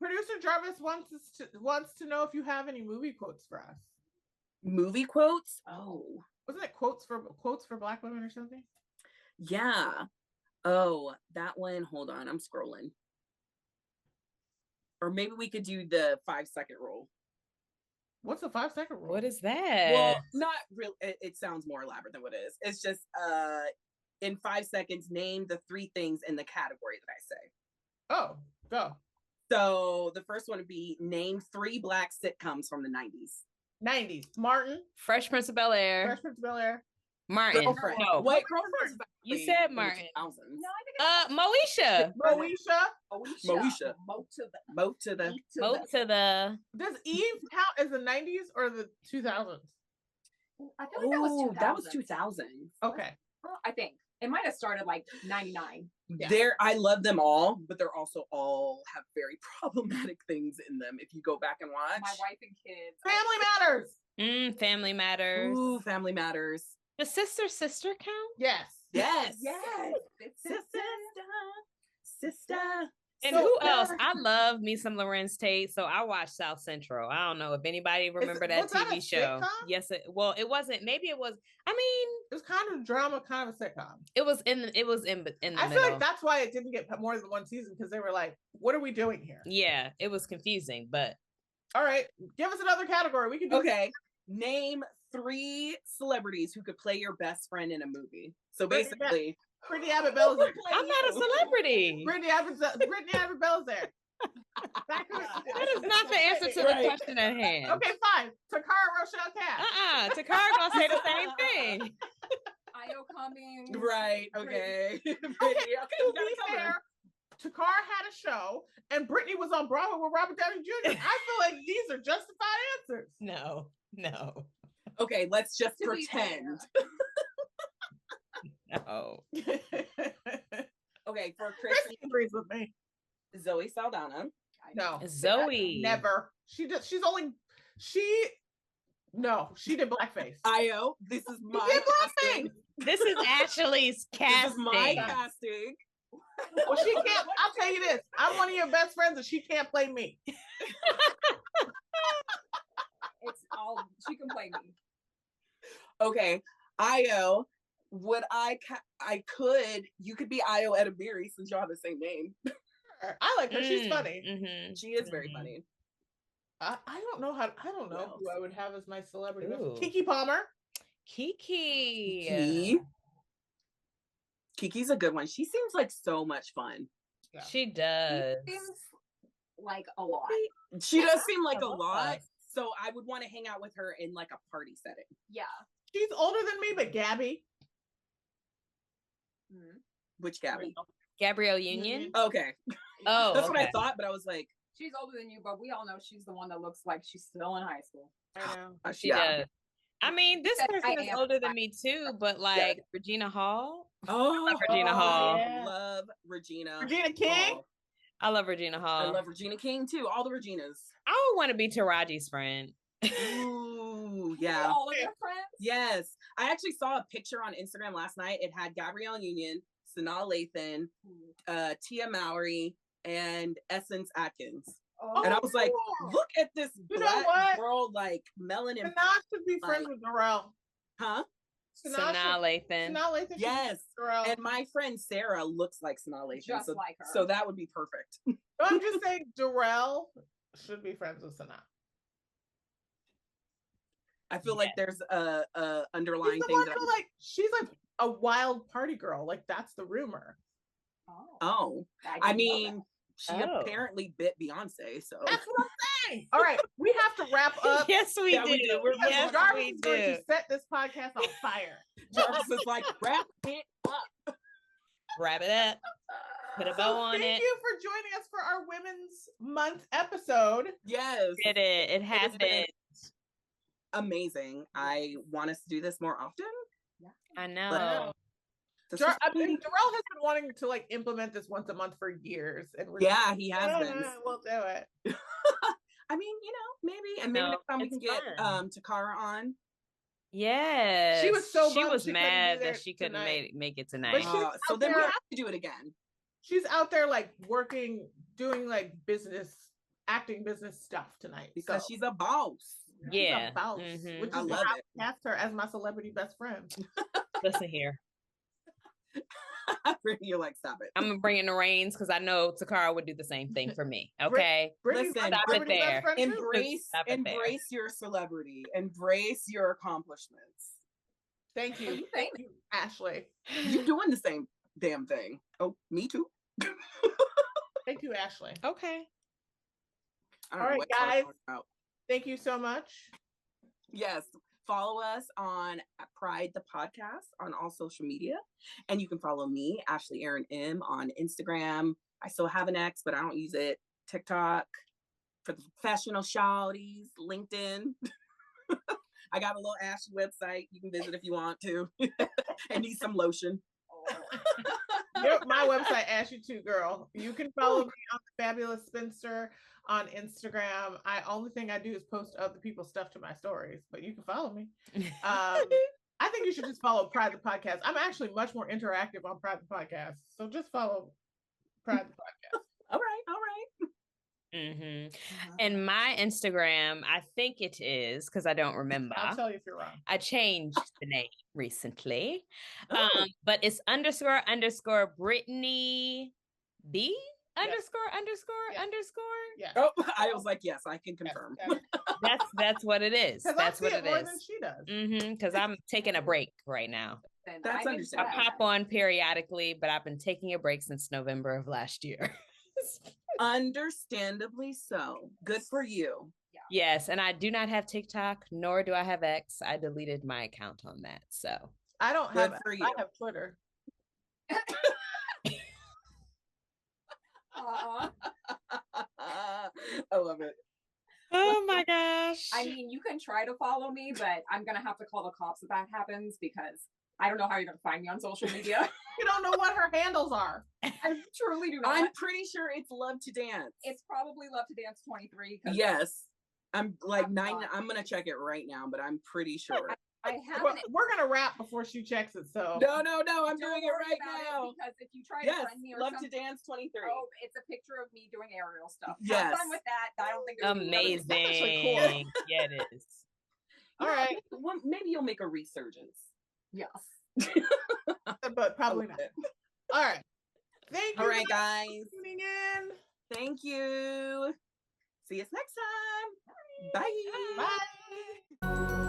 Producer Jarvis wants to know if you have any movie quotes for us. Movie quotes? Oh, Wasn't it quotes for Black women or something? yeah. Oh, that one. Hold on, I'm scrolling. Or maybe we could do the 5-second rule. What's the 5-second rule? What is that? Well, not real. It sounds more elaborate than what it is. It's just in 5 seconds, name the 3 things in the category that I say. Oh, go. So the first one would be name 3 Black sitcoms from the 90s. 90s. Martin. Fresh Prince of Bel-Air. Fresh Prince of Bel-Air. Martin. Girlfriend. No. Wait, Girlfriend. You said Martin. No, I think Moesha. Moesha. Moesha. Mo to the. Mo to the. Does Eve count as the 90s or the 2000s? I feel like that was 2000. That was 2000. Okay. I think it might have started like 99. Yeah. I love them all, but they're also all have very problematic things in them. If you go back and watch. My wife and kids. Family Matters. Family Matters. Ooh, Family Matters. The sister count? Yes. Yes. Yes. Sister. And So who good. else? I love me some Lorenz Tate, so I watched South Central. I don't know if anybody remember that was that a TV show. sitcom? Yes, it wasn't. Maybe it was. I mean, It was kind of drama, kind of a sitcom. it was in the I middle. feel like that's why it didn't get more than one season because they were like, "What are we doing here?" Yeah, it was confusing, but All right, give us another category. We can do Okay. Name 3 celebrities who could play your best friend in a movie. So Brittany- basically, Brittany Abbott Bellizeare. I'm not a celebrity. Brittany Abbott Bellizeare. That is not the answer to the Right. question at hand. Okay, fine. Takara Rochelle Cash. Takara gonna say the same thing. Ayo coming. right? Okay. Okay, we to gotta be cover it. fair, Takara had a show, and Brittany was on Broadway with Robert Downey Jr. I feel like these are justified answers. No. Okay, let's just To be pretend. No. Okay, for Chrisi Chrisi, agrees with me. Zoe Saldana. No, Zoe. never. She did blackface. Ayo, this is my did casting. blackface. This is Ashley's This casting. is my casting. Well, she can't. I'll tell you this. I'm one of your best friends, and she can't play me. It's all she can play me. Okay, Ayo, would I could, you could be Ayo Edebiri since y'all have the same name. I like her. She's funny. Mhm. She is very Mhm. funny. I don't know who I would have as my celebrity. Ooh. Kiki Palmer. Kiki. Kiki's a good one. She seems like so much fun. Yeah. She does. She seems like a lot. She does seem like a love lot. her. So I would want to hang out with her in like a party setting. Yeah. She's older than me, but Gabby. Which Gabby? Gabrielle Union. Okay. Oh, That's okay. what I thought, but I was like, She's older than you, but we all know she's the one that looks like she's still in high school. I know. She does. I mean, this Because person I is am older than me too, but like Regina Hall. oh, love Regina Hall. Yeah. Love Regina. Regina King. Hall. I love Regina Hall. I love Regina King too. All the Reginas. I would want to be Taraji's friend. Ooh, yeah. All of your friends? Yes. I actually saw a picture on Instagram last night. It had Gabrielle Union, Sanaa Lathan, Tia Mowry, and Essence Atkins. Oh, And I was like, look at this You know black what? girl, like melanin. Sanaa should be friends with Darrell. Huh? Sanaa Lathan. Sanaa Lathan. Yes. Darrell. And my friend Sarah looks like Sanaa Lathan. Just so, like her. So that would be perfect. I'm just saying Darrell should be friends with Sanaa. I feel like there's a underlying She's the thing one that who, like, she's like a wild party girl. Like, that's the rumor. Oh, I didn't know mean, she apparently bit Beyonce. So That's what I'm saying. All right, we have to wrap up. Yes, we Yeah, do. we do. We're- Yes, Jarvis we is going do. to set this podcast on fire. Jarvis is like, wrap it up. Wrap it up. Put a bow on Thank it. you for joining us for our Women's Month episode. Yes. Did it. It has been happened. Amazing. I want us to do this more often. I know. This was I mean, really- Darrell has been wanting to like implement this once a month for years, and we're Yeah, he has been. We'll do it. I mean, you know, maybe, and maybe No, next time we it's can get fun. Takara on. Yes. She was so She bummed was she couldn't be mad there that she couldn't tonight. make it But tonight. she's So out then we there- have to do it again. She's out there like working, doing like acting business stuff tonight Because so. she's a boss. She's Yeah. a boss, Mhm. which I is love why it. I cast her as my celebrity best friend. Listen here. You're like, stop it. I'm gonna bring in the reins because I know Takara would do the same thing for me. Okay. Brittany's Listen, my stop it celebrity best there. friend too. Embrace Stop it there. your celebrity. Embrace your accomplishments. Thank you, Ashley. You doing the same damn thing. Oh, me too. Thank you, Ashley. Okay. I don't All know right, what y'all guys. talking about. Thank you so much. Yes. Follow us on Pride the Podcast on all social media. And you can follow me, Ashley Aaron M, on Instagram. I still have an X, but I don't use it. TikTok for the professional shawties, LinkedIn. I got a little Ashley website. You can visit if you want to. And need some lotion. My website, Ashley Too Girl. You can follow me on the Fabulous Spinster on Instagram. Only thing I do is post other people's stuff to my stories, but you can follow me. I think you should just follow Pride the Podcast. I'm actually much more interactive on Pride the Podcast, so just follow Pride the Podcast. All right. Mm-hmm. And my Instagram, I think it is because I don't remember. I'll tell you if you're wrong. I changed the name recently, Oh. but it's _ Brittany B _ Yeah. Oh, I was like, yes, I can confirm. That's what it is. Because That's I what see it more is. than she does. Because I'm taking a break right now. That's I understandable. pop on periodically, but I've been taking a break since November of last year. Understandably so. Good for you. Yes, and I do not have TikTok, nor do I have X. I deleted my account on that. So I don't Good have. for you. I have Twitter. I love it. oh my gosh. I mean, you can try to follow me, but I'm gonna have to call the cops if that happens because I don't know how you're gonna find me on social media. You don't know what her handles are. I truly do not. I'm pretty sure it's Love to Dance. It's probably Love to Dance 23. Yes. I'm like I'm 9. not. I'm gonna check it right now, but I'm pretty sure. I Well, haven't. we're gonna wrap before she checks it. So No, I'm Don't doing it worry right about now. it, because if you try to Yes, friend me or Love something, to Dance 23. oh, it's a picture of me doing aerial stuff. Yes. Have fun with that. I don't think there's Amazing. That's actually cool. Yeah, it is. all right, Well, maybe you'll make a resurgence. Yes. but probably not. All right. Thank you. All right, guys guys. for tuning in. Thank you. See us next time. Bye. Bye.